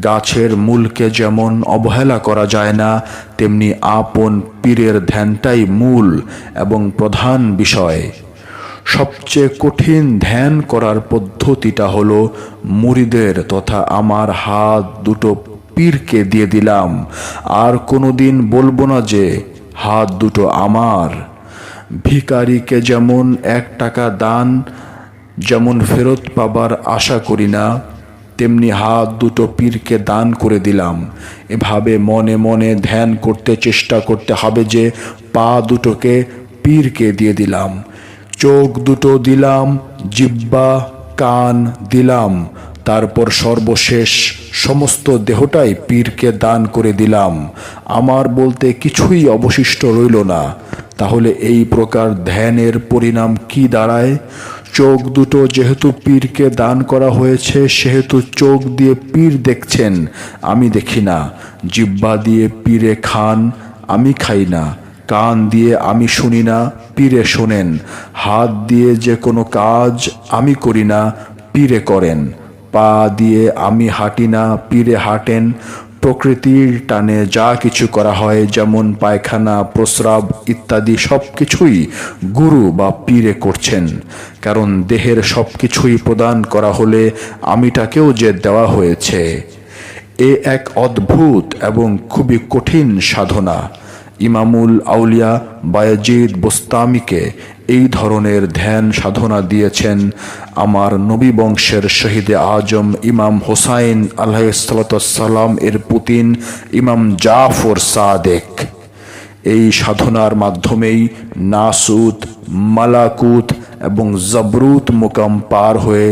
গাছের মূলকে যেমন অবহেলা করা যায় না, তেমনি আপন পীরের ধ্যানটাই মূল এবং প্রধান বিষয়। সবচেয়ে কঠিন ধ্যান করার পদ্ধতিটা হলো মুরিদের তথা আমার হাত দুটো পীরকে দিয়ে দিলাম, আর কোনোদিন বলবো না যে হাত দুটো আমার। ভিখারিকে যেমন 1 টাকা দান যেমন ফেরত পাবার আশা করি না, তেমনি হাত দুটো পীরকে দান করে দিলাম। এভাবে মনে মনে ধ্যান করতে চেষ্টা করতে হবে যে পা দুটোকে পীরকে দিয়ে দিলাম, চোখ দুটো দিলাম, জিহ্বা কান দিলাম, তারপর সর্বশেষ সমস্ত দেহটাই পীরকে দান করে দিলাম। আমার বলতে কিছুই অবশিষ্ট রইল না। তাহলে এই প্রকার ধ্যানের পরিণাম কি দাঁড়ায়? চোখ দুটো যেহেতু পীরকে দান করা হয়েছে, সেহেতু চোখ দিয়ে পীর দেখছেন, আমি দেখি না। জিহ্বা দিয়ে পীরে খান, আমি খাই না। কান দিয়ে আমি শুনি না, পীরে শোনেন। হাত দিয়ে যে কোনো কাজ আমি করি না, পীরে করেন। পা দিয়ে আমি হাঁটি না, পীরে হাঁটেন। প্রকৃতির টানে যা কিছু করা হয়, যেমন পায়খানা, প্রস্রাব ইত্যাদি সবকিছুই গুরু বা পীরে করছেন। কারণ দেহের সবকিছুই প্রদান করা হলে আমিটাকেও যে দেওয়া হয়েছে। এ এক অদ্ভুত এবং খুবই কঠিন সাধনা। ইমামুল আউলিয়া বায়েজিদ বোস্তামিকে এই ধরনের ধ্যান সাধনা দিয়েছেন আমার নবী বংশের শহীদে আজম ইমাম হোসাইন আলাইহিসসালাম এর পুতিন ইমাম জাফর সাদেক। এই সাধনার মাধ্যমেই নাসুত, মালাকুত এবং জবরুত মোকাম পার হয়ে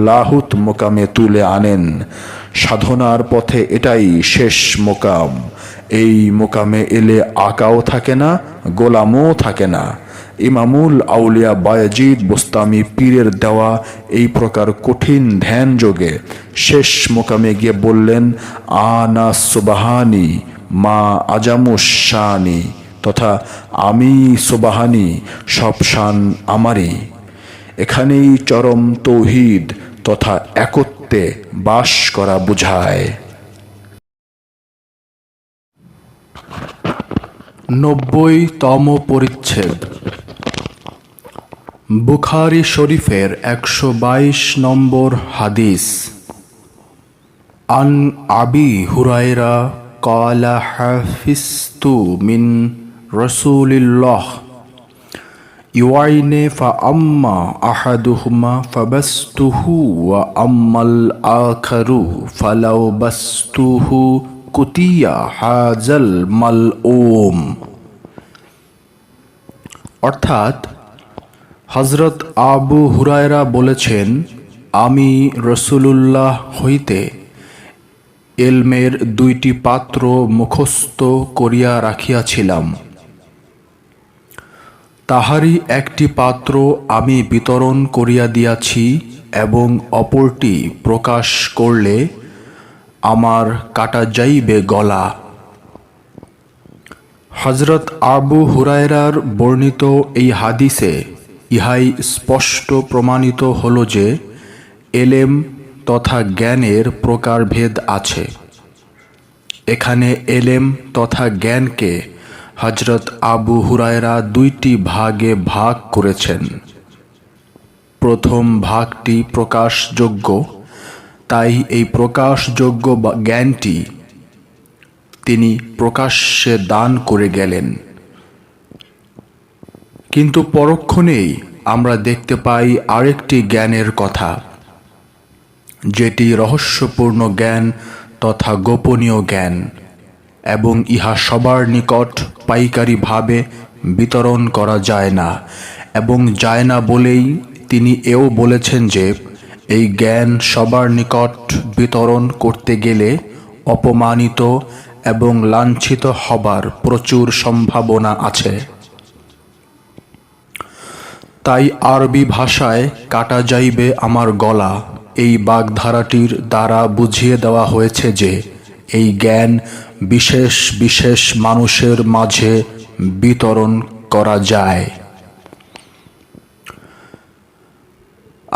লাহুত মোকামে তুলে আনেন। সাধনার পথে এটাই শেষ মোকাম। এই মোকামে এলে আকাও থাকে না, গোলামও থাকে না। ইমামুল আউলিয়া বায়েজিদ বোস্তামি পীরের দেওয়া এই প্রকার কঠিন ধ্যান যোগে শেষ মোকামে গিয়ে বললেন, আনা সুবহানি মা আজামুশানি, তথা আমি সুবহানি, সব শান আমারই। এখানেই চরম তৌহিদ তথা একত্বে বাস করা বুঝায়। 90তম পরিচ্ছেদ। বুখারী শরীফের 122 নম্বর হাদিস। আন আবি হুরায়রা ক্বালা হাফিজতু মিন রাসূলিল্লাহ ইওয়াইনে ফাআম্মা আহাদুহুমা ফাবাসতুহু ওয়া আম্মাল আখারু ফালাউ বাসতুহু কুতিয়া হাজাল মালউম। অর্থাৎ হযরত আবু হুরায়রা বলেছেন, আমি রাসূলুল্লাহ হইতে ইলমের 2টি পাত্র মুখস্থ করিয়া রাখিয়াছিলাম। তাহারই একটি পাত্র আমি বিতরণ করিয়া দিয়াছি এবং অপরটি প্রকাশ করলে আমার কাটা যাইবে গলা। হযরত আবু হুরায়রার বর্ণিত এই হাদিসে ইহাই স্পষ্ট প্রমাণিত হল যে এলেম তথা জ্ঞানের প্রকারভেদ আছে। এখানে এলেম তথা জ্ঞানকে হযরত আবু হুরায়রা 2টি ভাগে ভাগ করেছেন। প্রথম ভাগটি প্রকাশযোগ্য, তাই এই প্রকাশযোগ্য জ্ঞানটি তিনি প্রকাশ্যে দান করে গেলেন। কিন্তু পরক্ষণেই আমরা দেখতে পাই আরেকটি জ্ঞানের কথা, যেটি রহস্যপূর্ণ জ্ঞান তথা গোপনীয় জ্ঞান, এবং ইহা সবার নিকট পাইকারিভাবে বিতরণ করা যায় না, এবং যায় না বলেই তিনি এও বলেছেন যে এই জ্ঞান সবার নিকট বিতরণ করতে গেলে অপমানিত এবং লাঞ্ছিত হবার প্রচুর সম্ভাবনা আছে। তাই আরবি ভাষায় কাটা যাইবে আমার গলা এই বাগধারাটির দ্বারা বুঝিয়ে দেওয়া হয়েছে যে এই জ্ঞান বিশেষ বিশেষ মানুষের মাঝে বিতরণ করা যায়।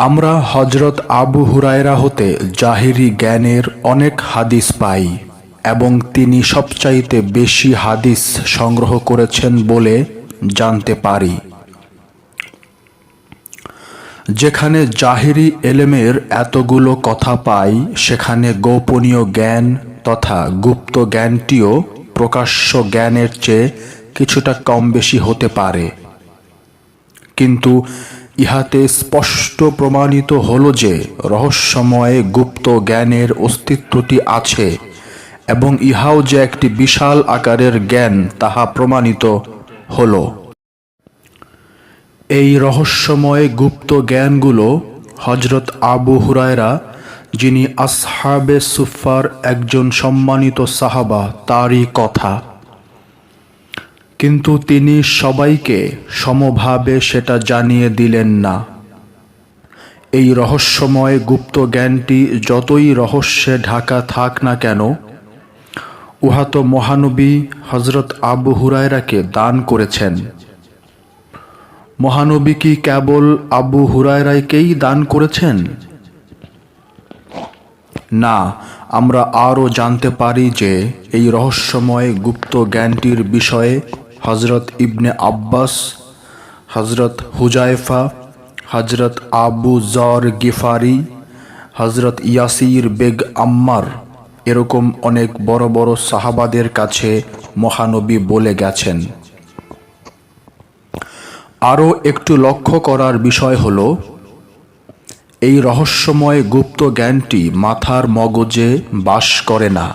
আমরা হযরত আবু হুরায়রা হতে জাহিরি জ্ঞানের অনেক হাদিস পাই এবং তিনি সবচাইতে বেশি হাদিস সংগ্রহ করেছেন বলে জানতে পারি। যেখানে জাহিরি এলেমের এতগুলো কথা পাই, সেখানে গোপনীয় জ্ঞান তথা গুপ্ত জ্ঞানটিও প্রকাশ্য জ্ঞানের চেয়ে কিছুটা কম বেশি হতে পারে। কিন্তু ইহাতে স্পষ্ট প্রমাণিত হল যে রহস্যময় গুপ্ত জ্ঞানের অস্তিত্বটি আছে এবং ইহাও যে একটি বিশাল আকারের জ্ঞান তাহা প্রমাণিত হল। এই রহস্যময় গুপ্ত জ্ঞানগুলো হযরত আবু হুরায়রা, যিনি আসহাবে সুফফার একজন সম্মানিত সাহাবা, তারই কথা। কিন্তু তিনি সবাইকে সমভাবে সেটা জানিয়ে দিলেন না। এই রহস্যময় গুপ্ত জ্ঞানটি যতই রহস্যে ঢাকা থাক না কেন, উহা তো মহানবী হযরত আবু হুরায়রাকে দান করেছেন। মহানবী কি কেবল আবু হুরায়রাকেই দান করেছেন? না, আমরা আরও জানতে পারি যে এই রহস্যময় গুপ্ত জ্ঞানটির বিষয়ে হযরত ইবনে আব্বাস, হযরত হুজায়ফা, হযরত আবু যর গিফারি, হযরত ইয়াসির বেগ আম্মার এরকম অনেক বড় বড় সাহাবাদের কাছে মহানবী বলে গেছেন। আরও একটু লক্ষ্য করার বিষয় হল, এই রহস্যময় গুপ্ত জ্ঞানটি মাথার মগজে বাস করে না,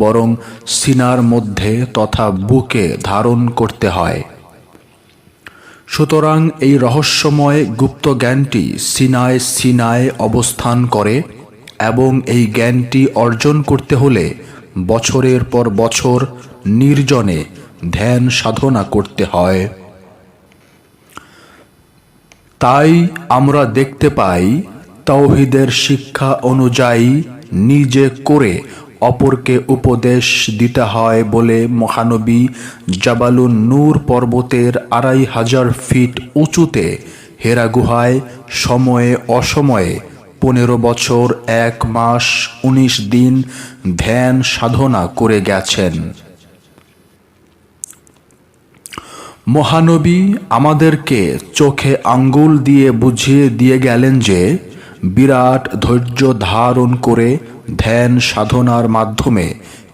বরং সিনার মধ্যে তথা বুকে ধারণ করতে হয়। সুতরাং এই রহস্যময় গুপ্ত জ্ঞানটি সিনায় সিনায় অবস্থান করে এবং এই জ্ঞানটি অর্জন করতে হলে বছরের পর বছর নির্জনে ধ্যান সাধনা করতে হয়। তাই আমরা দেখতে পাই তাওহীদের শিক্ষা অনুযায়ী নিজে করে অপরকে উপদেশ দিতে হয় বলে মহানবী জাবালুন নূর পর্বতের 2500 ফিট উঁচুতে হেরা গুহায় সময়ে অসময়ে 15 বছর 1 মাস 19 দিন ধ্যান সাধনা করে গেছেন। মহানবী আমাদেরকে চোখে আঙ্গুল দিয়ে বুঝিয়ে দিয়ে গেলেন যে বিরাট ধৈর্য ধারণ করে ধ্যান সাধনার মাধ্যমে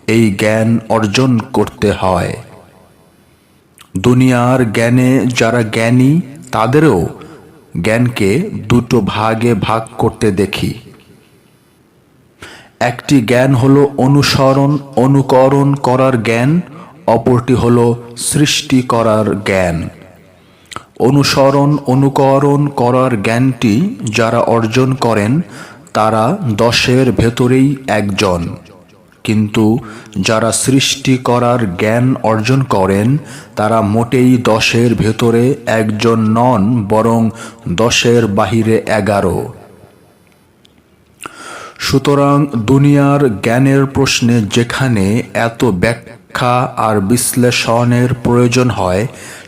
এই জ্ঞান অর্জন করতে হয়। দুনিয়ার জ্ঞানে যারা জ্ঞানী তাদেরও জ্ঞানকে দুটো ভাগে ভাগ করতে দেখি। একটি জ্ঞান হলো অনুকরণ করার জ্ঞান, অপরটি হলো সৃষ্টি করার জ্ঞান। অনুকরণ করার জ্ঞানটি যারা অর্জন করেন তারা 10-এর ভেতরেই একজন, কিন্তু যারা সৃষ্টি করার জ্ঞান অর্জন করেন তারা মোটেই 10-এর ভেতরে একজন নন, বরং 10-এর বাহিরে 11। সুতরাং দুনিয়ার জ্ঞানের প্রশ্নে যেখানে এত ব্যাখ্যা আর বিশ্লেষণের প্রয়োজন হয়,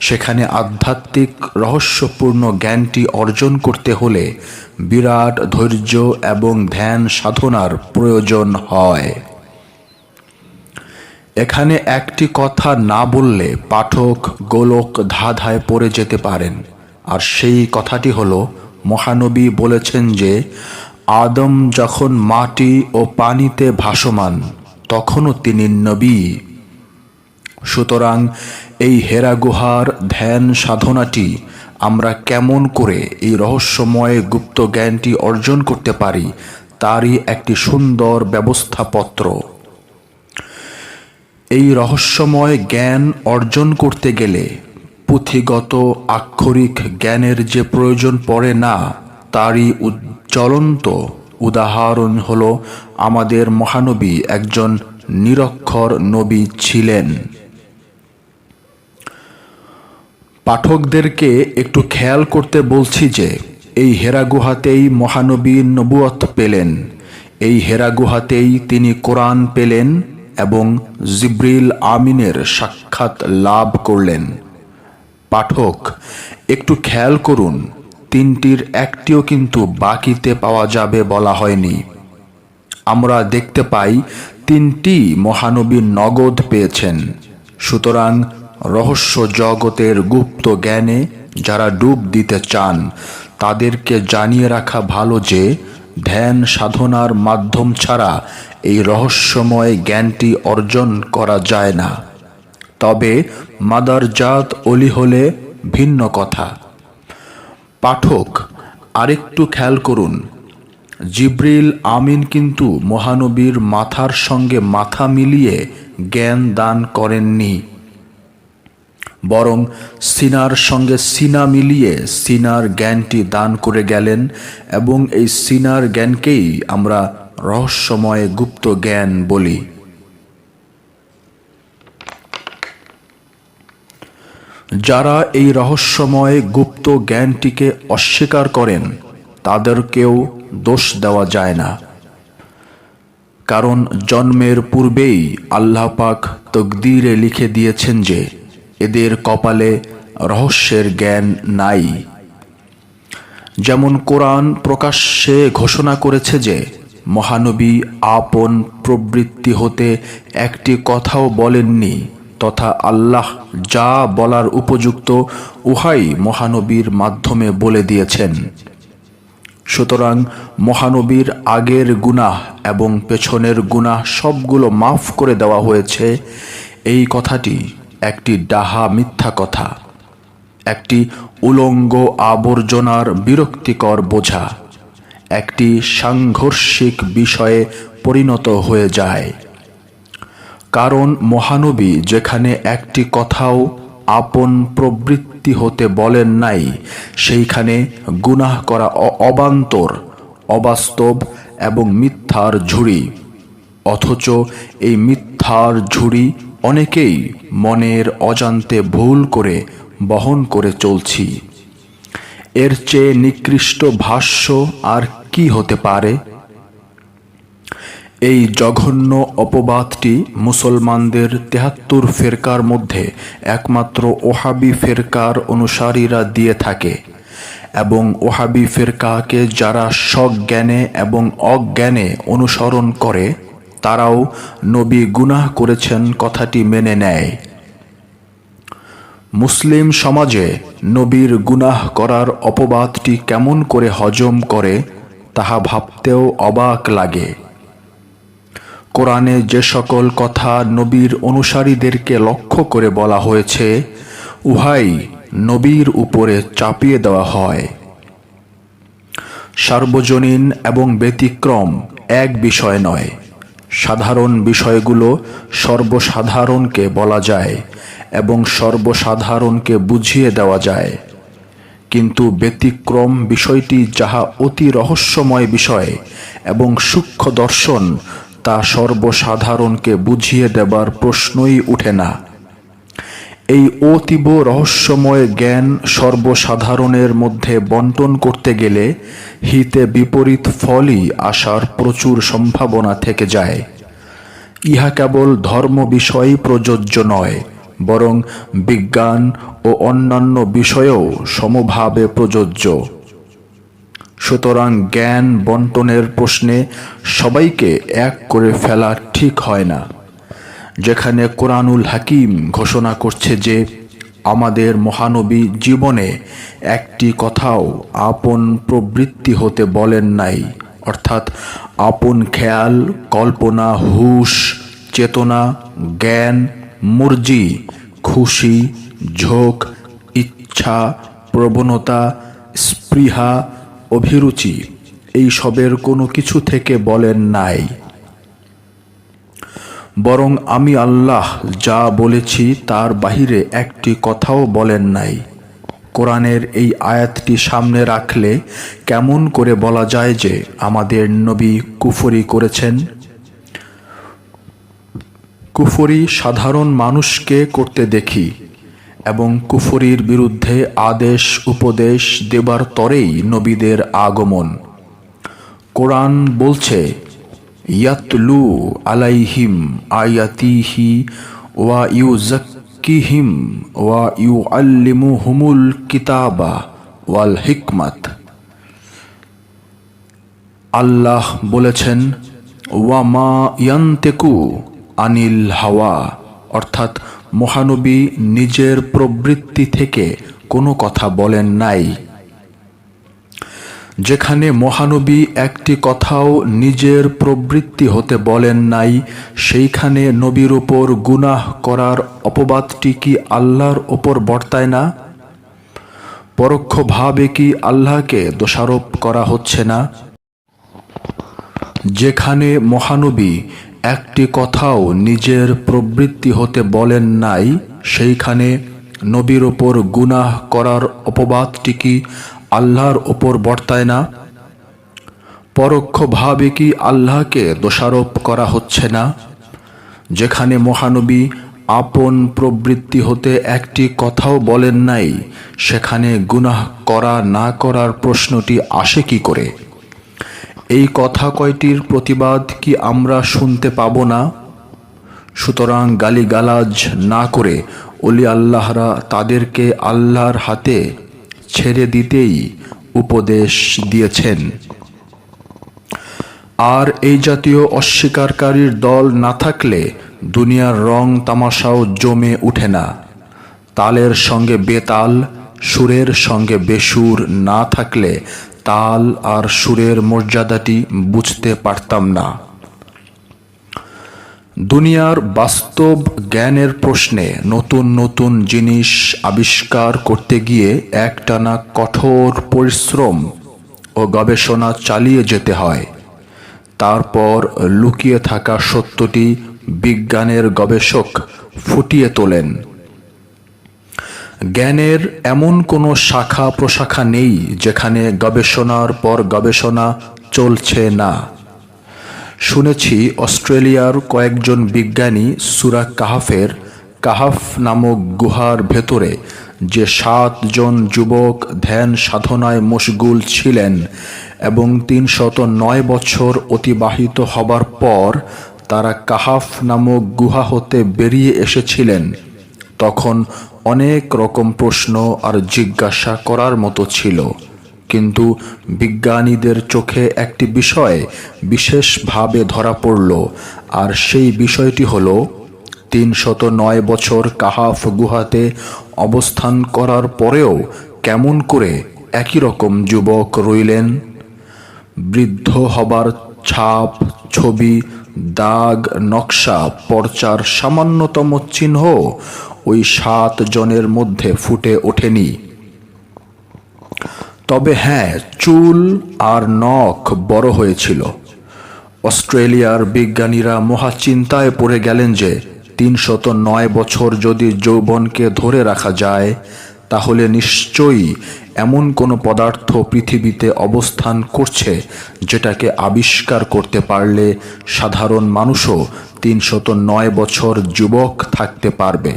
সেখানে আধ্যাত্মিক রহস্যপূর্ণ জ্ঞানটি অর্জন করতে হলে বিরাট ধৈর্য এবং ধ্যান সাধনার প্রয়োজন হয়। এখানে একটি কথা না বললে পাঠক গোলক ধাঁধায় পড়ে যেতে পারেন, আর সেই কথাটি হলো মহানবী বলেছেন যে আদম যখন মাটি ও পানিতে ভাসমান তখনও তিনি নবী। সুতরাং এই হেরা গুহার ধ্যান সাধনাটি আমরা কেমন করে এই রহস্যময় গুপ্ত জ্ঞানটি অর্জন করতে পারি তারই একটি সুন্দর ব্যবস্থাপত্র। এই রহস্যময় জ্ঞান অর্জন করতে গেলে পুঁথিগত আক্ষরিক জ্ঞানের যে প্রয়োজন পড়ে না, তারই জ্বলন্ত উদাহরণ হল আমাদের মহানবী একজন নিরক্ষর নবী ছিলেন। পাঠকদেরকে একটু খেয়াল করতে বলছি যে এই হেরা গুহাতেই মহানবী নবুয়ত পেলেন, এই হেরা গুহাতেই তিনি কোরআন পেলেন এবং জিব্রিল আমিনের সাক্ষাৎ লাভ করলেন। পাঠক একটু খেয়াল করুন, তিনটির একটিও কিন্তু বাকিতে পাওয়া যাবে বলা হয়নি। আমরা দেখতে পাই তিনটি মহানবী নগদ পেয়েছেন। সুতরাং রহস্য জগতের গুপ্ত জ্ঞানে যারা ডুব দিতে চান তাদেরকে জানিয়ে রাখা ভালো যে ধ্যান সাধনার মাধ্যম ছাড়া এই রহস্যময় জ্ঞানটি অর্জন করা যায় না। তবে মাদারজাত অলি হলে ভিন্ন কথা। পাঠক আরেকটু খেয়াল করুন, জিব্রিল আমিন কিন্তু মহানবীর মাথার সঙ্গে মাথা মিলিয়ে জ্ঞান দান করেননি, বরং সিনার সঙ্গে সিনা মিলিয়ে সিনার জ্ঞানটি দান করে গেলেন, এবং এই সিনার জ্ঞানকেই আমরা রহস্যময় গুপ্ত জ্ঞান বলি। যারা এই রহস্যময় গুপ্ত জ্ঞানটিকে অস্বীকার করেন তাদেরকেও দোষ দেওয়া যায় না, কারণ জন্মের পূর্বেই আল্লাহ পাক তকদিরে লিখে দিয়েছেন যে এদের কপালে রহস্যের জ্ঞান নাই। যেমন কোরআন প্রকাশ্যে ঘোষণা করেছে যে মহানবী আপন প্রবৃত্তি হতে একটি কথাও বলেননি, তথা আল্লাহ যা বলার উপযুক্ত উহাই মহানবীর মাধ্যমে বলে দিয়েছেন। সুতরাং মহানবীর আগের গুনাহ এবং পেছনের গুনাহ সবগুলো মাফ করে দেওয়া হয়েছে, এই কথাটি একটি ডাহা মিথ্যা কথা, একটি উলঙ্গ আবর্জনার বিরক্তিকর বোঝা, একটি সাংঘর্ষিক বিষয়ে পরিণত হয়ে যায়। কারণ মহানবী যেখানে একটি কথাও আপন প্রবৃত্তি হতে বলেন নাই, সেইখানে গুনাহ করা অবান্তর, অবাস্তব এবং মিথ্যার ঝুড়ি। অথচ এই মিথ্যার ঝুড়ি অনেকেই মনের অজান্তে ভুল করে বহন করে চলছি। এর চেয়ে নিকৃষ্ট ভাষ্য আর কি হতে পারে? এই জঘন্য অপবাদটি মুসলমানদের 73 ফেরকার মধ্যে একমাত্র ওহাবি ফেরকার অনুসারীরা দিয়ে থাকে, এবং ওহাবি ফেরকাকে যারা সজ্ঞানে এবং অজ্ঞানে অনুসরণ করে তারাও নবী গুনাহ করেছেন কথাটি মেনে নেয়। মুসলিম সমাজে নবীর গুনাহ করার অপবাদটি কেমন করে হজম করে তাহা ভাবতেও অবাক লাগে। কোরআনে যে সকল কথা নবীর অনুসারীদেরকে লক্ষ্য করে বলা হয়েছে উহাই নবীর উপরে চাপিয়ে দেওয়া হয়। সার্বজনীন এবং ব্যতিক্রম এক বিষয় নয়। সাধারণ বিষয়গুলো সর্বসাধারণকে বলা যায় এবং সর্বসাধারণকে বুঝিয়ে দেওয়া যায়, কিন্তু ব্যতিক্রম বিষয়টি যাহা অতি রহস্যময় বিষয় এবং সূক্ষ্ম দর্শন, তা সর্বসাধারণকে বুঝিয়ে দেবার প্রশ্নই উঠে না। এই অতীব রহস্যময় জ্ঞান সর্বসাধারণের মধ্যে বন্টন করতে গেলে হিতে বিপরীত ফলই আসার প্রচুর সম্ভাবনা থেকে যায়। ইহা কেবল ধর্ম বিষয়েই প্রযোজ্য নয়, বরং বিজ্ঞান ও অন্যান্য বিষয়েও সমভাবে প্রযোজ্য। সুতরাং জ্ঞান বন্টনের প্রশ্নে সবাইকে এক করে ফেলা ঠিক হয় না। যেখানে কোরআনুল হাকিম ঘোষণা করছে যে আমাদের মহানবী জীবনে একটি কথাও আপন প্রবৃত্তি হতে বলেন নাই, অর্থাৎ আপন খেয়াল, কল্পনা, হুশ, চেতনা, জ্ঞান, মর্জি, খুশি, ঝোঁক, ইচ্ছা, প্রবণতা, স্পৃহা, অভিরুচি এই সবের কোনো কিছু থেকে বলেন নাই। বরং আমি আল্লাহ যা বলেছি তার বাহিরে একটি কথাও বলেন নাই। কোরআনের এই আয়াতটি সামনে রাখলে কেমন করে বলা যায় যে আমাদের নবী কুফরি করেছেন? কুফরি সাধারণ মানুষকে করতে দেখি এবং কুফরির বিরুদ্ধে আদেশ উপদেশ দেবার তরেই নবীদের আগমন। কোরআন বলছে, ইয়াতলু আলাইহিম আয়াতিহি ওয়া ইউজাক্কিহিম ওয়া ইউআল্লিমুহুমুল কিতাবা ওয়াল হিকমাত। আল্লাহ বলেছেন, ওয়া মা ইয়ান্তেকু আনিল হাওয়া, অর্থাৎ মহানবী নিজের প্রবৃত্তি থেকে কোনো কথা বলেন নাই। যেখানে মহানবী একটি কথাও নিজের প্রবৃত্তি হতে বলেন নাই, সেইখানে নবীর ওপর গুনাহ করার অপবাদটি কি আল্লাহর ওপর বর্তায় না? পরোক্ষভাবে কি আল্লাহকে দোষারোপ করা হচ্ছে না? যেখানে মহানবী একটি কথাও নিজের প্রবৃত্তি হতে বলেন নাই, সেইখানে নবীর ওপর গুনাহ করার অপবাদটি কি আল্লাহর ওপর বর্তায় না? পরোক্ষভাবে কি আল্লাহকে দোষারোপ করা হচ্ছে না? যেখানে মহানবী আপন প্রবৃত্তি হতে একটি কথাও বলেন নাই, সেখানে গুনাহ করা না করার প্রশ্নটি আসে কি করে? এই কথা কয়টির প্রতিবাদ কি আমরা শুনতে পাব না? সুতরাং গালিগালাজ না করে ওলি আল্লাহরা তাদেরকে আল্লাহর হাতে ছেড়ে দিতেই উপদেশ দিয়েছেন। আর এই জাতীয় অস্বীকারীর দল না থাকলে দুনিয়ার রং তামাশাও জমে উঠে না। তালের সঙ্গে বেতাল, সুরের সঙ্গে বেসুর না থাকলে তাল আর সুরের মর্যাদাটি বুঝতে পারতাম না। দুনিয়ার বাস্তব জ্ঞানের প্রশ্নে নতুন নতুন জিনিস আবিষ্কার করতে গিয়ে একটানা কঠোর পরিশ্রম ও গবেষণা চালিয়ে যেতে হয়। তারপর লুকিয়ে থাকা সত্যটি বিজ্ঞানের গবেষক ফুটিয়ে তোলেন। জ্ঞানের এমন কোনো শাখা প্রশাখা নেই যেখানে গবেষণার পর গবেষণা চলছে না। শুনেছি অস্ট্রেলিয়ার কয়েকজন বিজ্ঞানী সূরা কাহাফের কাহাফ নামক গুহার ভেতরে যে 7 জন যুবক ধ্যান সাধনায় মশগুল ছিলেন এবং 309 বছর অতিবাহিত হবার পর তারা কাহাফ নামক গুহা হতে বেরিয়ে এসেছিলেন, তখন অনেক রকম প্রশ্ন আর জিজ্ঞাসা করার মতো ছিল। কিন্তু বিজ্ঞানীদের চোখে একটি বিষয় বিশেষভাবে ধরা পড়ল, আর সেই বিষয়টি হল 309 বছর কাহাফ গুহাতে অবস্থান করার পরেও কেমন করে একই রকম যুবক রইলেন। বৃদ্ধ হবার ছাপ, ছবি দাগ, নকশা, পর্চার সামান্যতম চিহ্ন ওই 7 জনের মধ্যে ফুটে ওঠেনি। তবে হ্যাঁ, চুল আর নখ বড় হয়েছিল। অস্ট্রেলিয়ার বিজ্ঞানীরা মহা চিন্তায় পড়ে গেলেন যে 309 বছর যদি যৌবনকে ধরে রাখা যায়, তাহলে নিশ্চয়ই এমন কোনো পদার্থ পৃথিবীতে অবস্থান করছে যেটাকে আবিষ্কার করতে পারলে সাধারণ মানুষও 309 বছর যুবক থাকতে পারবে।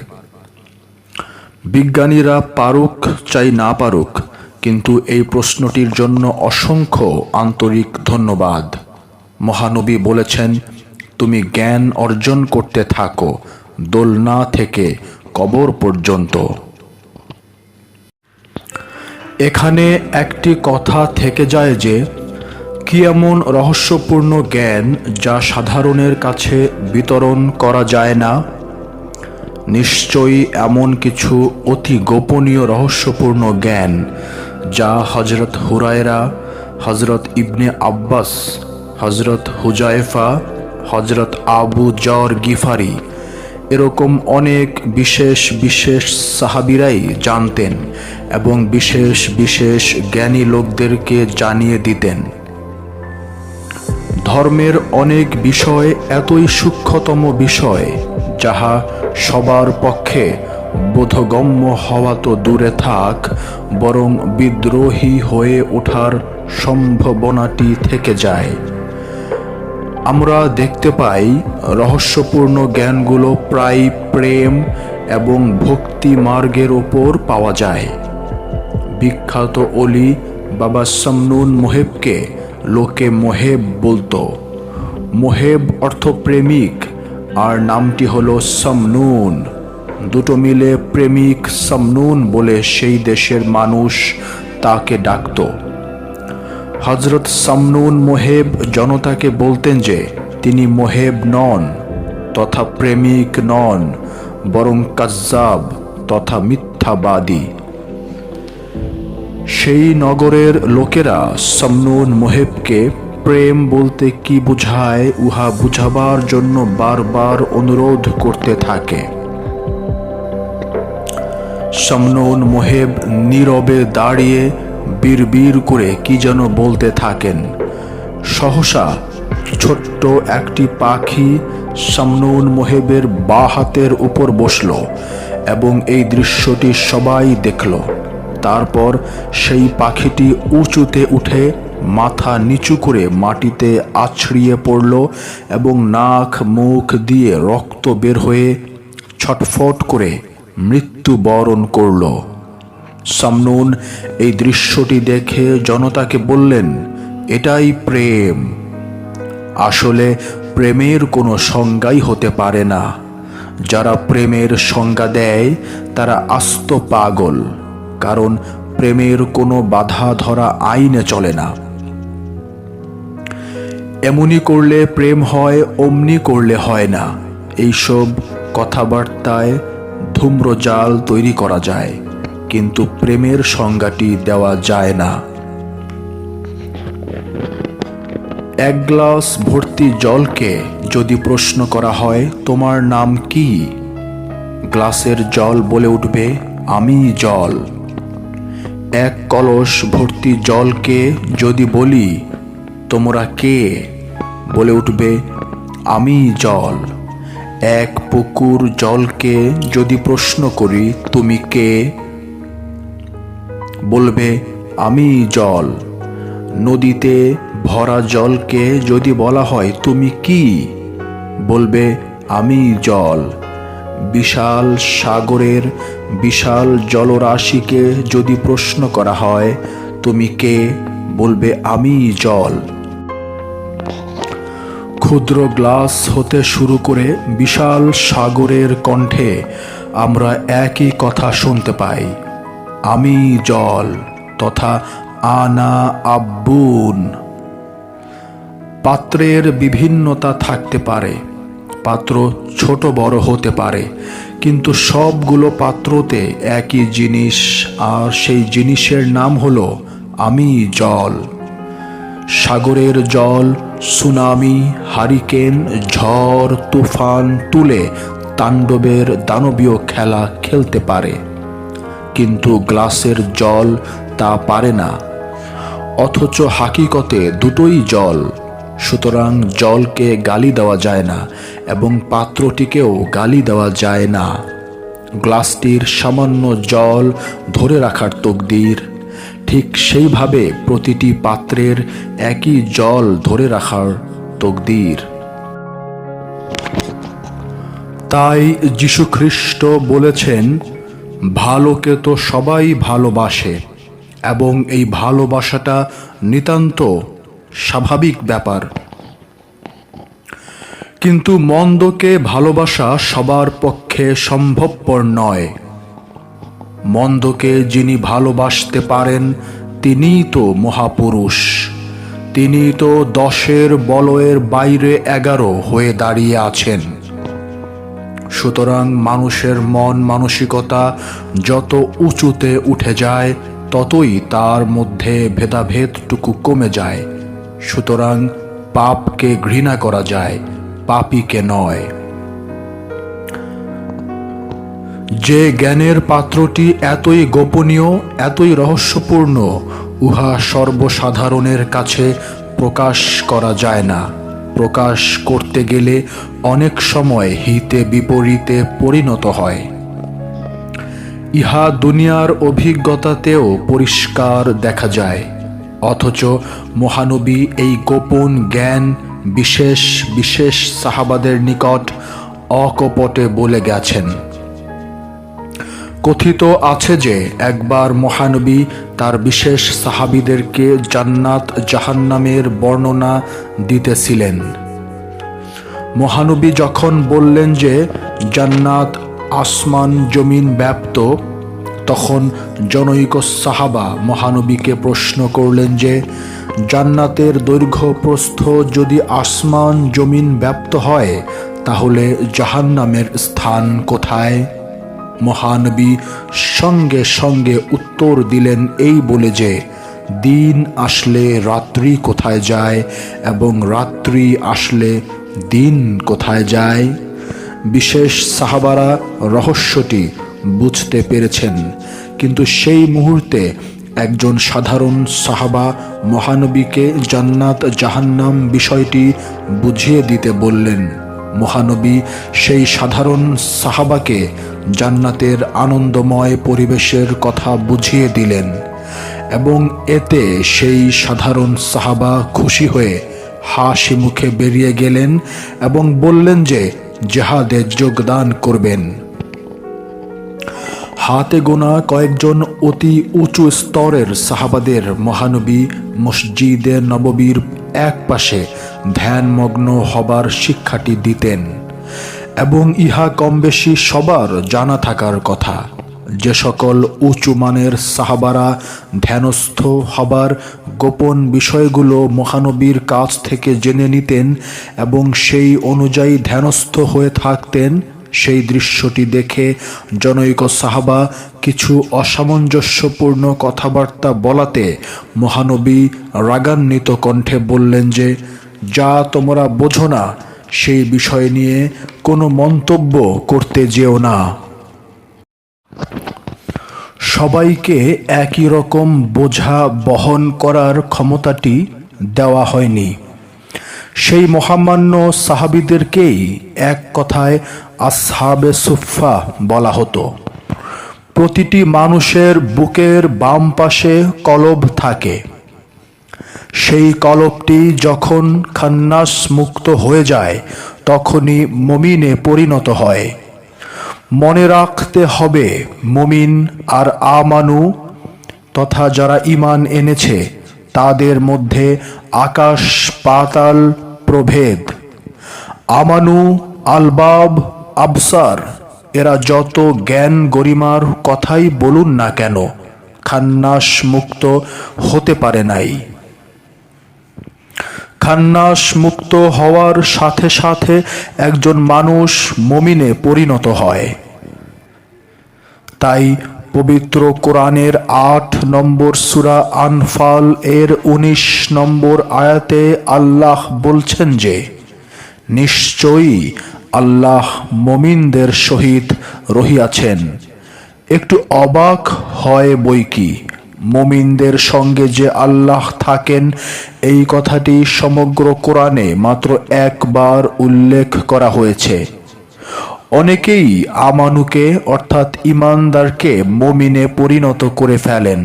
বিজ্ঞানীরা পারুক চাই না পারুক, কিন্তু এই প্রশ্নটির জন্য অসংখ্য আন্তরিক ধন্যবাদ। মহানবী বলেছেন, তুমি জ্ঞান অর্জন করতে থাকো, দোলনা থেকে কবর পর্যন্ত। এখানে একটি কথা থেকে যায় যে, কি এমন রহস্যপূর্ণ জ্ঞান যা সাধারণের কাছে বিতরণ করা যায় না? নিশ্চয়ই এমন কিছু অতি গোপনীয় রহস্যপূর্ণ জ্ঞান যা হযরত হুরায়রা, হযরত ইবনে আব্বাস, হযরত হুজায়ফা, হযরত আবু যর গিফারি এরকম অনেক বিশেষ বিশেষ সাহাবীরাই জানতেন এবং বিশেষ বিশেষ জ্ঞানী লোকদেরকে জানিয়ে দিতেন। ধর্মের অনেক বিষয় এতই সূক্ষ্মতম বিষয় যাহা সবার পক্ষে বোধগম্য হওয়া তো দূরে থাক, বরং বিদ্রোহী হয়ে ওঠার সম্ভাবনাটি থেকে যায়। আমরা দেখতে পাই রহস্যপূর্ণ জ্ঞানগুলো প্রায় প্রেম এবং ভক্তি মার্গের ওপর পাওয়া যায়। বিখ্যাত অলি বাবা শামনুন মোহেবকে লোকে মোহেব বলতো। মোহেব অর্থ প্রেমিক, আর নামটি হলো শামনুন। দুটো মিলে প্রেমিক শামনুন বলে সেই দেশের মানুষ তাকে ডাকত। হযরত শামনুন মোহেব জনতাকে বলতেন যে তিনি মোহেব নন তথা প্রেমিক নন, বরং কাজ্জাব তথা মিথ্যাবাদী। সেই নগরের লোকেরা শামনুন মোহেবকে প্রেম বলতে কি বুঝায় উহা বুঝাবার জন্য বারবার অনুরোধ করতে থাকে। শামনুন মোহেব নীরবে দাঁড়িয়ে বিড়বিড় করে কি যেন বলতে থাকেন। সহসা ছোট্ট একটি পাখি শামনুন মোহেবের বাঁ হাতের উপর বসল এবং এই দৃশ্যটি সবাই দেখল। তারপর সেই পাখিটি উঁচুতে উঠে মাথা নিচু করে মাটিতে আছড়িয়ে পড়ল এবং নাক মুখ দিয়ে রক্ত বের হয়ে ছটফট করে মৃত্যুবরণ করল। শামনুন এই দৃশ্যটি দেখে জনতাকে বললেন, এটাই প্রেম। আসলে প্রেমের কোনো সংজ্ঞাই হতে পারে না। যারা প্রেমের সংজ্ঞা দেয় তারা আস্ত পাগল, কারণ প্রেমের কোনো বাধা ধরা আইনে চলে না। এমনি করলে প্রেম হয়, অমনি করলে হয় না, এইসব কথাবার্তায় ধূম্রজাল তৈরি করা যায়, কিন্তু প্রেমের সংজ্ঞাটি দেওয়া যায় না। এক গ্লাস ভর্তি জলকে যদি প্রশ্ন করা হয়, তোমার নাম কি? গ্লাসের জল বলে উঠবে, আমি জল। এক কলস ভর্তি জলকে যদি বলি, তোমরা কে? বলে উঠবে, আমি জল। এক পুকুর জলকে যদি প্রশ্ন করি, তুমি কে? বলবে, আমি জল। নদীতে ভরা জলকে যদি বলা হয়, তুমি কি? বলবে, আমি জল। বিশাল সাগরের বিশাল জলরাশিকে যদি প্রশ্ন করা হয়, তুমি কে? বলবে, আমি জল। ক্ষুদ্র গ্লাস হতে শুরু করে বিশাল সাগরের কণ্ঠে আমরা একই কথা শুনতে পাই, আমি জল তথা আনা আব্বুন। পাত্রের বিভিন্নতা থাকতে পারে, পাত্র ছোট বড় হতে পারে, কিন্তু সবগুলো পাত্রতে একই জিনিস, আর সেই জিনিসের নাম হলো আমি জল। সাগরের জল, সুনামি, হারিকেন, ঝড় তুফান তুলে তাণ্ডবের দানবীয় খেলা খেলতে পারে, কিন্তু গ্লাসের জল তা পারে না। অথচ হাকিকতে দুটোই জল। সুতরাং জলকে গালি দেওয়া যায় না এবং পাত্রটিকেও গালি দেওয়া যায় না। গ্লাসটির সামান্য জল ধরে রাখার তকদির, ঠিক সেইভাবে প্রতিটি পাত্রের একই জল ধরে রাখার তকদির। তাই যীশুখ্রিস্ট বলেছেন, ভালোকে তো সবাই ভালোবাসে এবং এই ভালোবাসাটা নিতান্ত স্বাভাবিক ব্যাপার, কিন্তু মন্দকে ভালোবাসা সবার পক্ষে সম্ভবপর নয়। মন্দকে যিনি ভালোবাসতে পারেন তিনিই তো মহাপুরুষ, তিনি তো 10-এর বলয়ের বাইরে 11 হয়ে দাঁড়িয়ে আছেন। সুতরাং মানুষের মন মানসিকতা যত উঁচুতে উঠে যায় ততই তার মধ্যে ভেদাভেদটুকু কমে যায়। সুতরাং পাপকে ঘৃণা করা যায়, পাপীকে নয়। যে জ্ঞানের পাত্রটি এতই গোপনীয়, এতই রহস্যপূর্ণ, উহা সর্বসাধারণের কাছে প্রকাশ করা যায় না। প্রকাশ করতে গেলে অনেক সময় হিতে বিপরীতে পরিণত হয়। ইহা দুনিয়ার অভিজ্ঞতাতেও পরিষ্কার দেখা যায়। অথচ মহানবী এই গোপন জ্ঞান বিশেষ বিশেষ সাহাবাদের নিকট অকপটে বলে গেছেন। কথিত আছে যে একবার মহানবী তার বিশেষ সাহাবীদেরকে জান্নাত জাহান্নামের বর্ণনা দিতেছিলেন। মহানবী যখন বললেন যে জান্নাত আসমান জমিন ব্যাপ্ত, তখন জনৈক সাহাবা মহানবীকে প্রশ্ন করলেন যে জান্নাতের দৈর্ঘ্য প্রস্থ যদি আসমান জমিন ব্যাপ্ত হয় তাহলে জাহান্নামের স্থান কোথায়? মহানবী সঙ্গে সঙ্গে উত্তর দিলেন এই বলে যে দিন আসলে রাত্রি কোথায় যায় এবং রাত্রি আসলে দিন কোথায় যায়। বিশেষ সাহাবারা রহস্যটি বুঝতে পেরেছেন, কিন্তু সেই মুহূর্তে একজন সাধারণ সাহাবা মহানবীকে জান্নাত জাহান্নাম বিষয়টি বুঝিয়ে দিতে বললেন। মহানবী সেই সাধারণ সাহাবাকে জান্নাতের আনন্দময় পরিবেশের কথা বুঝিয়ে দিলেন এবং এতে সেই সাধারণ সাহাবা খুশি হয়ে হাসি মুখে বেরিয়ে গেলেন এবং বললেন যে জিহাদে যোগদান করবেন। হাতে গোনা কয়েকজন অতি উঁচু স্তরের সাহাবাদের মহানবী মসজিদে নববীর এক পাশে ধ্যানমগ্ন হবার শিক্ষাটি দিতেন এবং ইহা কমবেশি সবার জানা থাকার কথা। যে সকল উঁচু মানের সাহাবারা ধ্যানস্থ হবার গোপন বিষয়গুলো মহানবীর কাছ থেকে জেনে নিতেন এবং সেই অনুযায়ী ধ্যানস্থ হয়ে থাকতেন, সেই দৃশ্যটি দেখে জনৈক সাহাবা কিছু অসামঞ্জস্যপূর্ণ কথাবার্তা বলাতে মহানবী রাগান্বিত কণ্ঠে বললেন যে যা তোমরা বোঝো না সেই বিষয় নিয়ে কোনো মন্তব্য করতে যেও না। সবাইকে একই রকম বোঝা বহন করার ক্ষমতাটি দেওয়া হয়নি। সেই মহামান্য সাহাবীদেরকেই এক কথায় আসহাবে সুফফা বলা হতো। প্রতিটি মানুষের বুকের বাম পাশে কলব থাকে। সেই কলবটি যখন খান্নাস মুক্ত হয়ে যায় তখনই মুমিনে পরিণত হয়। মনে রাখতে হবে, মুমিন আর আমানু তথা যারা ঈমান এনেছে তাদের মধ্যে আকাশ পাতাল প্রভেদ। আমানু আলবাব আবসার এরা যত জ্ঞান গরিমার কথাই বলুন না কেন, খান্নাস মুক্ত হতে পারে নাই। খান্নাস মুক্ত হওয়ার সাথে সাথে একজন মানুষ মুমিনে পরিণত হয়। তাই পবিত্র কোরআনের ৮ নম্বর সূরা আনফাল এর ১৯ নম্বর আয়াতে আল্লাহ বলছেন যে নিশ্চয়ই আল্লাহ মুমিনদের সহিত রহিয়াছেন। একটু অবাক হয় বইকি, মুমিনদের সঙ্গে যে আল্লাহ থাকেন এই কথাটি সমগ্র কোরআনে মাত্র একবার উল্লেখ করা হয়েছে। অনেকেই আমানুকে অর্থাৎ ইমানদারকে মুমিনে পরিণত করে ফেলেন।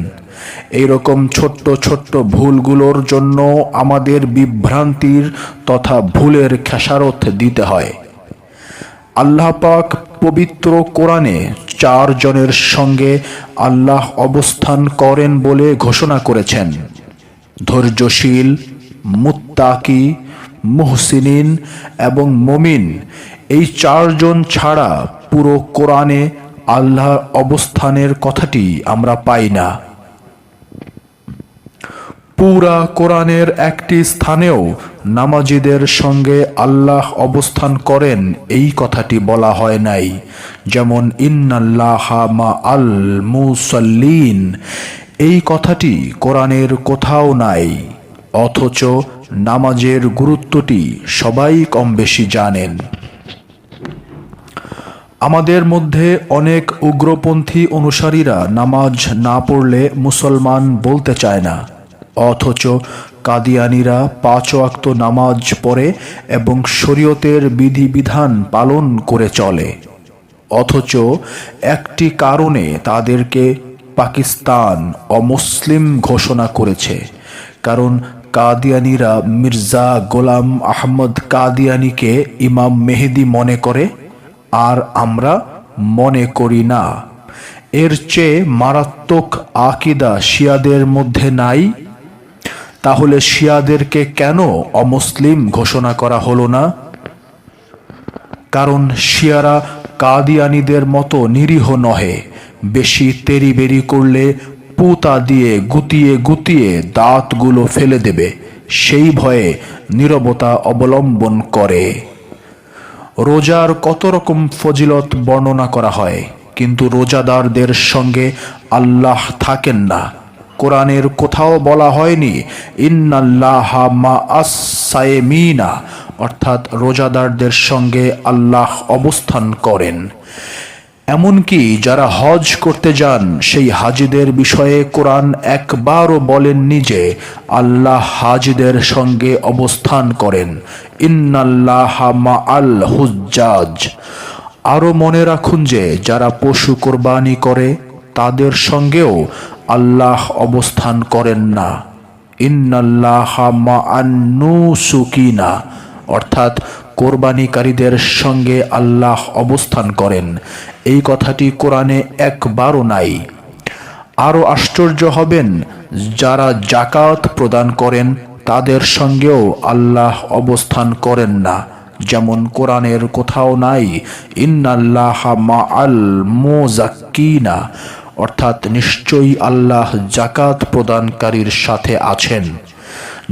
এইরকম ছোট্ট ছোট্ট ভুলগুলোর জন্য আমাদের বিভ্রান্তির তথা ভুলের খেসারত দিতে হয়। আল্লাহ পাক পবিত্র কোরআনে 4 জনের সঙ্গে আল্লাহ অবস্থান করেন বলে ঘোষণা করেছেন: ধৈর্যশীল, মুত্তাকি, মুহসিনিন এবং মুমিন। এই 4 জন ছাড়া পুরো কোরআনে আল্লাহর অবস্থানের কথাটি আমরা পাই না। পুরা কোরআনের একটি স্থানেও নামাজীদের সঙ্গে আল্লাহ অবস্থান করেন এই কথাটি বলা হয় নাই। যেমন ইন্নাল্লাহা মা আল মুসাল্লিন, এই কথাটি কোরআনের কোথাও নাই। অথচ নামাজের গুরুত্বটি সবাই কম বেশি জানেন। আমাদের মধ্যে অনেক উগ্রপন্থী অনুসারীরা নামাজ না পড়লে মুসলমান বলতে চায় না, অথচ কাদিয়ানীরা 5 ওয়াক্ত নামাজ পড়ে এবং শরীয়তের বিধিবিধান পালন করে চলে। অথচ একটি কারণে তাদেরকে পাকিস্তান অমুসলিম ঘোষণা করেছে, কারণ কাদিয়ানীরা মির্জা গোলাম আহমদ কাদিয়ানীকে ইমাম মেহেদি মনে করে, আর আমরা মনে করি না। এর চেয়ে মারাত্মক আকিদা শিয়াদের মধ্যে নাই? তাহলে শিয়াদেরকে কেন অমুসলিম ঘোষণা করা হলো না? কারণ শিয়ারা কাদিয়ানীদের মতো নিরীহ নহে। বেশি তেরিবেরি করলে পুতা দিয়ে গুতিয়ে গুতিয়ে দাঁতগুলো ফেলে দেবে, সেই ভয়ে নীরবতা অবলম্বন করে। রোজার কত রকম ফজিলত বর্ণনা করা হয়, কিন্তু রোজাদারদের সঙ্গে আল্লাহ থাকেন না। কোরআনের কোথাও বলা হয়নি ইন্নাল্লাহা মা আস-সায়েমিনা, অর্থাৎ রোজাদারদের সঙ্গে আল্লাহ অবস্থান করেন। এমনকি যারা হজ করতে যান সেই হাজিদের বিষয়ে কোরআন একবারও বলেননি যে আল্লাহ হাজিদের সঙ্গে অবস্থান করেন। ইন্নাল্লাহা মা আল হুজ্জাজ। আরও মনে রাখুন যে যারা পশু কোরবানি করে তাদের সঙ্গেও আল্লাহ অবস্থান করেন না। ইন্নাল্লাহা মা আন-নুসুকিনা, অর্থাৎ কোরবানিকারীদের সঙ্গে আল্লাহ অবস্থান করেন। এই কথাটি কোরআনে একবারও নাই। আরও আশ্চর্য হবেন, যারা জাকাত প্রদান করেন তাদের সঙ্গেও আল্লাহ অবস্থান করেন না। যেমন কোরআনের কোথাও নাই ইন্নাল্লাহা মা আল মুজাক্কিনা, অর্থাৎ নিশ্চয়ই আল্লাহ জাকাত প্রদানকারীর সাথে আছেন।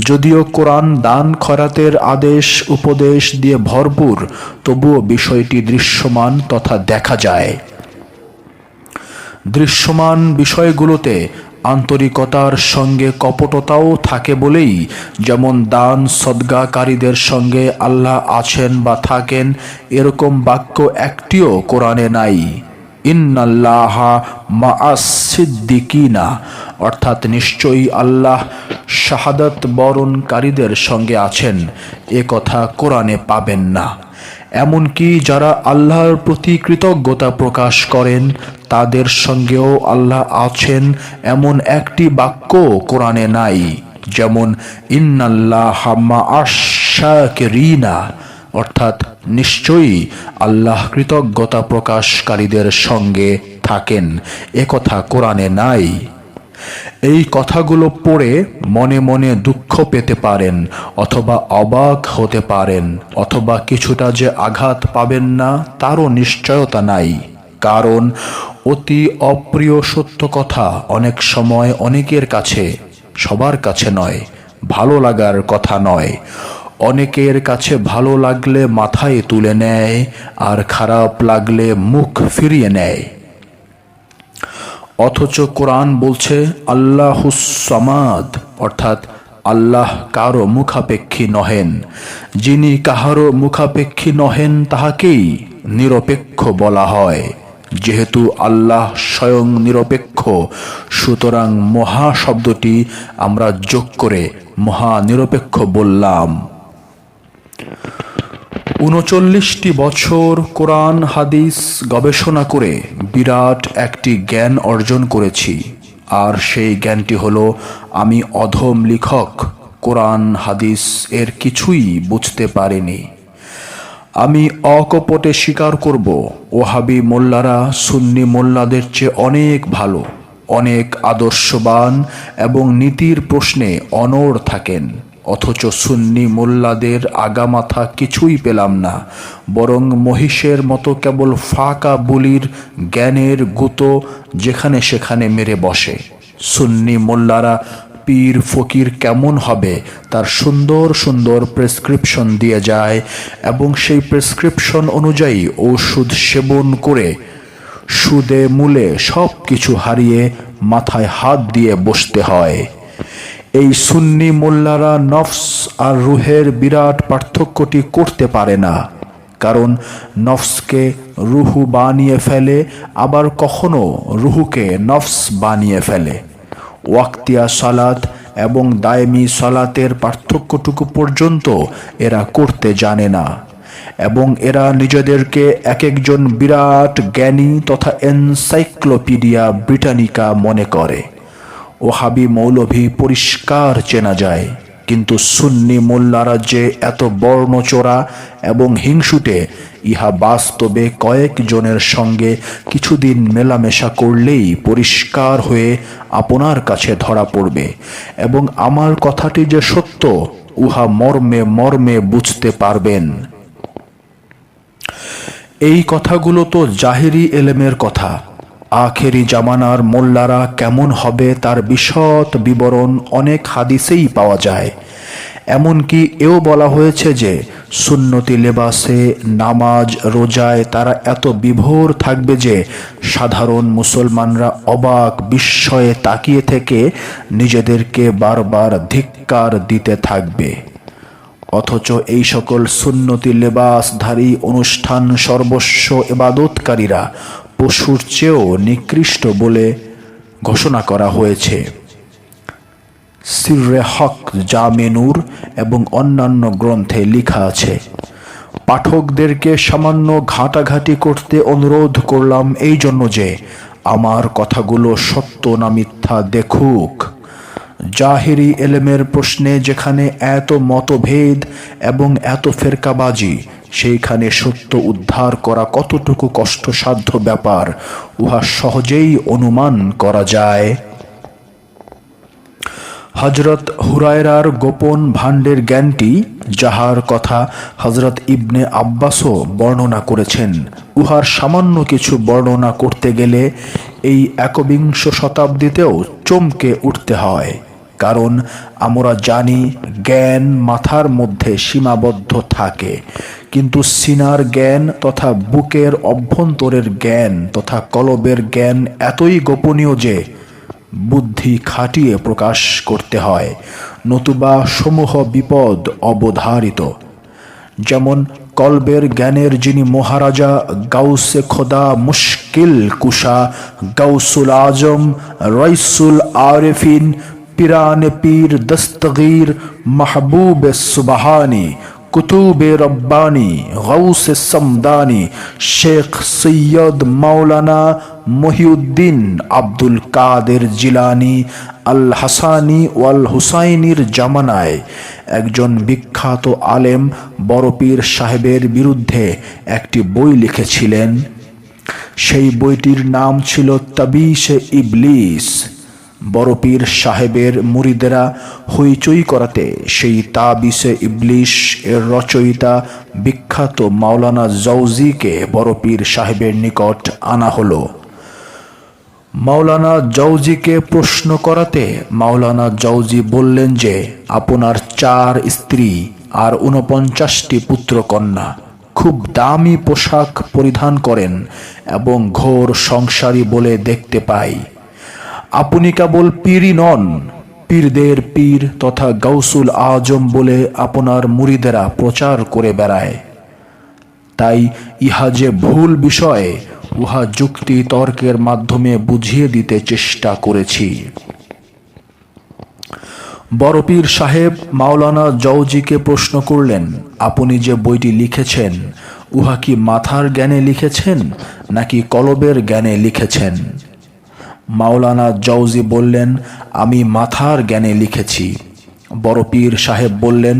যদিও কোরআন দান খয়রাতের আদেশ উপদেশ দিয়ে ভরপুর, তবুও বিষয়টি দৃশ্যমান তথা দেখা যায়। দৃশ্যমান বিষয়গুলোতে আন্তরিকতার সঙ্গে কপটতাও থাকে বলেই যেমন দান সদগাকারীদের সঙ্গে আল্লাহ আছেন বা থাকেন এরকম বাক্য একটিও কোরআনে নাই। ইন্নাল্লাহা মা'আস সিদ্দিকিনা, অর্থাৎ নিশ্চয়ই আল্লাহ শাহাদাত বরণকারীদের সঙ্গে আছেন, এ কথা কোরআনে পাবেন না। এমনকি যারা আল্লাহর প্রতি কৃতজ্ঞতা প্রকাশ করেন তাদের সঙ্গেও আল্লাহ আছেন এমন একটি বাক্য কোরআনে নাই। যেমন ইন্নাল্লাহা মা'আশ শাকিরিনা, অর্থাৎ নিশ্চয়ই আল্লাহ কৃতজ্ঞতা প্রকাশকারীদের সঙ্গে থাকেন, এ কথা কোরআনে নাই। এই কথাগুলো পড়ে মনে মনে দুঃখ পেতে পারেন, অথবা অবাক হতে পারেন, অথবা কিছুটা যে আঘাত পাবেন না তারও নিশ্চয়তা নাই। কারণ অতি অপ্রিয় সত্য কথা অনেক সময় অনেকের কাছে, সবার কাছে নয়, ভালো লাগার কথা নয়। অনেকের কাছে ভালো লাগলে মাথায় তুলে নেয়, আর খারাপ লাগলে মুখ ফিরিয়ে নেয়। অথচ কোরআন বলছে আল্লাহুস সামাদ, অর্থাৎ আল্লাহ কারো মুখাপেক্ষী নহেন। যিনি কাহারও মুখাপেক্ষী নহেন তাহাকেই নিরপেক্ষ বলা হয়। যেহেতু আল্লাহ স্বয়ং নিরপেক্ষ, সুতরাং মহা শব্দটি আমরা যোগ করে মহা নিরপেক্ষ বললাম। ৩৯টি বছর কোরআন হাদিস গবেষণা করে বিরাট একটি জ্ঞান অর্জন করেছি। আর সেই জ্ঞানটি হলো আমি অধম লেখক কোরআন হাদিস এর কিছুই বুঝতে পারিনি। আমি অকপটে স্বীকার করব, ওহাবি মোল্লারা সুন্নি মোল্লাদের চেয়ে অনেক ভালো, অনেক আদর্শবান এবং নীতির প্রশ্নে অনড় থাকেন। অথচ সুন্নি মোল্লাদের আগামাথা কিছুই পেলাম না, বরং মহিষের মতো কেবল ফাঁকা বুলির জ্ঞানের গুঁতো যেখানে সেখানে মেরে বসে। সুন্নি মোল্লারা পীর ফকির কেমন হবে তার সুন্দর সুন্দর প্রেসক্রিপশন দিয়ে যায় এবং সেই প্রেসক্রিপশন অনুযায়ী ওষুধ সেবন করে সুদে মূলে সব কিছু হারিয়ে মাথায় হাত দিয়ে বসতে হয়। এই সুন্নি মোল্লারা নফস আর রুহের বিরাট পার্থক্যটি করতে পারে না, কারণ নফসকে রুহু বানিয়ে ফেলে, আবার কখনো রুহুকে নফস বানিয়ে ফেলে। ওয়াক্তিয়া সালাত এবং দায়েমি সালাতের পার্থক্যটুকু পর্যন্ত এরা করতে জানে না, এবং এরা নিজেদেরকে এক একজন বিরাট জ্ঞানী তথা এনসাইক্লোপিডিয়া ব্রিটানিকা মনে করে। ওহাবি মৌলভী পরিষ্কার চেনা যায়, কিন্তু সুন্নি মোল্লারা যে এত বর্ণচোরা এবং হিংসুটে ইহা বাস্তবে কয়েকজনের সঙ্গে কিছুদিন মেলামেশা করলেই পরিষ্কার হয়ে আপনার কাছে ধরা পড়বে, এবং আমার কথাটি যে সত্য উহা মর্মে মর্মে বুঝতে পারবেন। এই কথাগুলো তো জাহেরি এলেমের কথা। আখেরি জামানার মোল্লারা কেমন হবে তার বিশদ বিবরণ অনেক হাদিসেই পাওয়া যায়। এমনকি এও বলা হয়েছে যে সুন্নতি লেবাসে নামাজ রোজায় তারা এত বিভোর থাকবে যে সাধারণ মুসলমানরা অবাক বিস্ময়ে তাকিয়ে থেকে নিজেদেরকে বারবার ধিক্কার দিতে থাকবে। অথচ এই সকল সুন্নতি লেবাসধারী অনুষ্ঠান সর্বস্ব ইবাদতকারীরা পশুর চেয়েও নিকৃষ্ট বলে ঘোষণা করা হয়েছে। সিররে হক জামে নূর এবং অন্যান্য গ্রন্থে লেখা আছে। পাঠকদেরকে সামান্য ঘাটাঘাটি করতে অনুরোধ করলাম এই জন্য যে আমার কথাগুলো সত্য না মিথ্যা দেখুক। জাহেরি এলেমের প্রশ্নে যেখানে এত মতভেদ এবং এত ফেরকাবাজি, সেইখানে সত্য উদ্ধার করা কতটুকু কষ্টসাধ্য ব্যাপার উহা সহজেই অনুমান করা যায়। হযরত হুরায়রার গোপন ভাণ্ডের জ্ঞানটি, যাহার কথা হযরত ইবনে আব্বাসও বর্ণনা করেছেন, উহার সামান্য কিছু বর্ণনা করতে গেলে এই একবিংশ শতাব্দীতেও চমকে উঠতে হয়। কারণ আমরা জানি জ্ঞান মাথার মধ্যে সীমাবদ্ধ থাকে, কিন্তু সিনার জ্ঞান তথা বুকের অভ্যন্তরের জ্ঞান তথা কলবের জ্ঞান এতই গোপনীয় যে বুদ্ধি খাটিয়ে প্রকাশ করতে হয়, নতুবা সমূহ বিপদ অবধারিত। যেমন কলবের জ্ঞানের যিনি মহারাজা গাউসে খোদা মুশকিল কুশা গাউসুল আজম রাইসুল আরেফিন পিরানে পীর দস্তগীর মাহবুবে সুবহানি কুতুবে রব্বানি গাউসে সমদানি শেখ সৈয়দ মাওলানা মহিউদ্দিন আব্দুল কাদের জিলানি আল হাসানি ওয়াল হুসাইনির জামানায় একজন বিখ্যাত আলেম বড় পীর সাহেবের বিরুদ্ধে একটি বই লিখেছিলেন। সেই বইটির নাম ছিল তাবিশে ইবলিস। বড় পীর সাহেবের মুরিদেরা হইচই করাতে সেই তাবিশে ইবলিস এর রচয়িতা বিখ্যাত মাওলানা জৌজিকে বড় পীর সাহেবের নিকট আনা হলো। মাওলানা জৌজিকে প্রশ্ন করাতে মাওলানা জৌজি বললেন যে আপনার 4 স্ত্রী আর 49টি পুত্র কন্যা, খুব দামি পোশাক পরিধান করেন এবং ঘোর সংসারী বলে দেখতে পাই। আপনি কেবল পীরই নন, পীরদের পীর তথা গাউসুল আজম বলে আপনার মুরিদেরা প্রচার করে বেড়ায়। তাই ইহা যে ভুল বিষয়, উহা যুক্তি তর্কের মাধ্যমে বুঝিয়ে দিতে চেষ্টা করেছি। বড় পীর সাহেব মাওলানা জৌজিকে প্রশ্ন করলেন, আপনি যে বইটি লিখেছেন, উহা কি মাথার জ্ঞানে লিখেছেন নাকি কলবের জ্ঞানে লিখেছেন? মাওলানা জৌজি বললেন, আমি মাথার জ্ঞানে লিখেছি। বড় পীর সাহেব বললেন,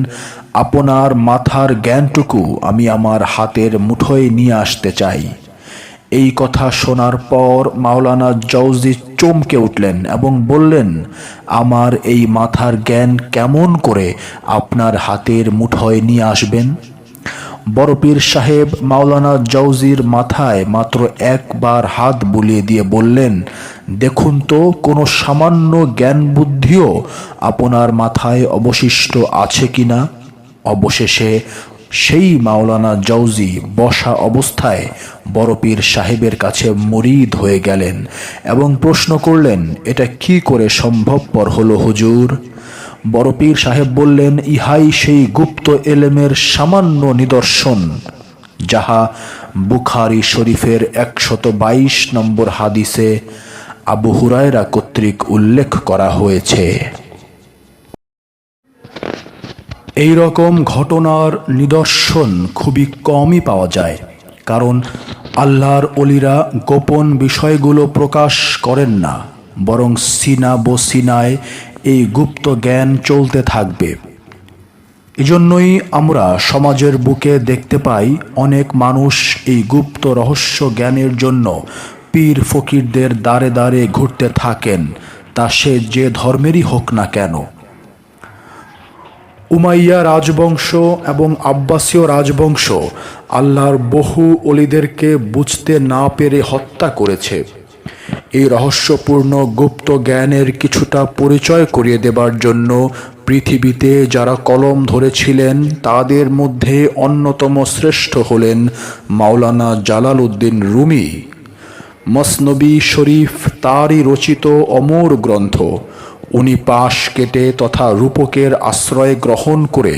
আপনার মাথার জ্ঞানটুকু আমি আমার হাতের মুঠোয় নিয়ে আসতে চাই। এই কথা শোনার পর মাওলানা জৌজি চমকে উঠলেন এবং বললেন, আমার এই মাথার জ্ঞান কেমন করে আপনার হাতের মুঠোয় নিয়ে আসবেন? বড় পীর সাহেব মাওলানা জৌজির মাথায় মাত্র একবার হাত বুলিয়ে দিয়ে বললেন, দেখুন তো কোনো সামান্য জ্ঞান বুদ্ধিও আপনার মাথায় অবশিষ্ট আছে কিনা। অবশেষে সেই মাওলানা জৌজি বসা অবস্থায় বড় পীর সাহেবের কাছে মুরিদ হয়ে গেলেন এবং প্রশ্ন করলেন, এটা কি করে সম্ভবপর হলো হুজুর? বড় পীর সাহেব বললেন, ইহাই সেই গুপ্ত এলেমের সামান্য নিদর্শন, যাহা বুখারী শরীফের 122 নম্বর হাদিসে আবু হুরায়রা কর্তৃক উল্লেখ করা হয়েছে। এই রকম ঘটনার নিদর্শন খুবই কমই পাওয়া যায়, কারণ আল্লাহর অলিরা গোপন বিষয়গুলো প্রকাশ করেন না, বরং সিনা বসিনায় এই গুপ্ত জ্ঞান চলতে থাকবে। এজন্যই আমরা সমাজের বুকে দেখতে পাই অনেক মানুষ এই গুপ্ত রহস্য জ্ঞানের জন্য পীর ফকিরদের দ্বারে দ্বারে ঘুরতে থাকেন, তা সে যে ধর্মেরই হোক না কেন। উমাইয়া রাজবংশ এবং আব্বাসীয় রাজবংশ আল্লাহর বহু অলিদেরকে বুঝতে না পেরে হত্যা করেছে। এই রহস্যপূর্ণ গুপ্ত জ্ঞানের কিছুটা পরিচয় করিয়ে দেবার জন্য পৃথিবীতে যারা কলম ধরেছিলেন তাদের মধ্যে অন্যতম শ্রেষ্ঠ হলেন মাওলানা জালালউদ্দিন রুমি। মসনবী শরীফ তারই রচিত অমর গ্রন্থ। উনি পাশ কেটে তথা রূপকের আশ্রয় গ্রহণ করে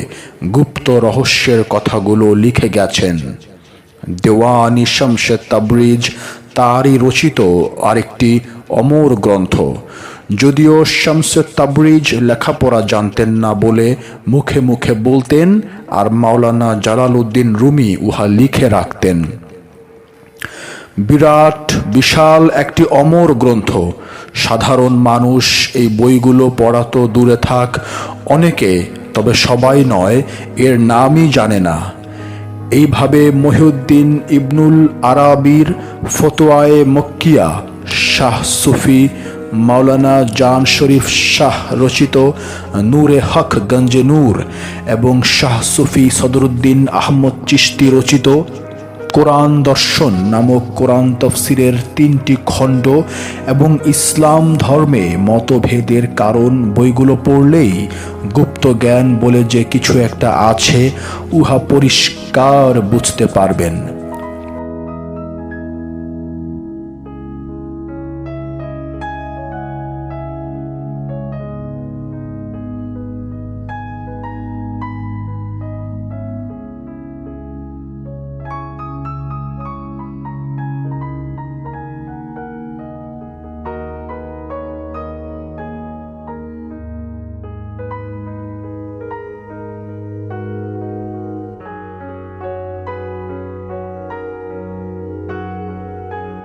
গুপ্ত রহস্যের কথাগুলো লিখে গেছেন। দেওয়ানি শামসে তাবরিজ তারই রচিত আরেকটি অমর গ্রন্থ। যদিও শামসে তাবরিজ লেখাপড়া জানতেন না বলে মুখে মুখে বলতেন, আর মাওলানা জালালউদ্দিন রুমি উহা লিখে রাখতেন। বিরাট বিশাল একটি অমর গ্রন্থ। সাধারণ মানুষ এই বইগুলো পড়া তো দূরে থাক, অনেকে, তবে সবাই নয়, এর নামই জানে না। এইভাবে মহিউদ্দিন ইবনুল আরাবির ফতোয়ায়ে মক্কিয়া, শাহ সুফি মাওলানা জান শরীফ শাহ রচিত নূরে হক গঞ্জে নূর এবং শাহ সুফি সদরুদ্দিন আহমদ চিশতি রচিত কোরআন দর্শন নামক কোরআন তফসিরের 3টি খণ্ড এবং ইসলাম ধর্মে মতভেদের কারণ বইগুলো পড়লেই গুপ্ত জ্ঞান বলে যে কিছু একটা আছে উহা পরিষ্কার বুঝতে পারবেন।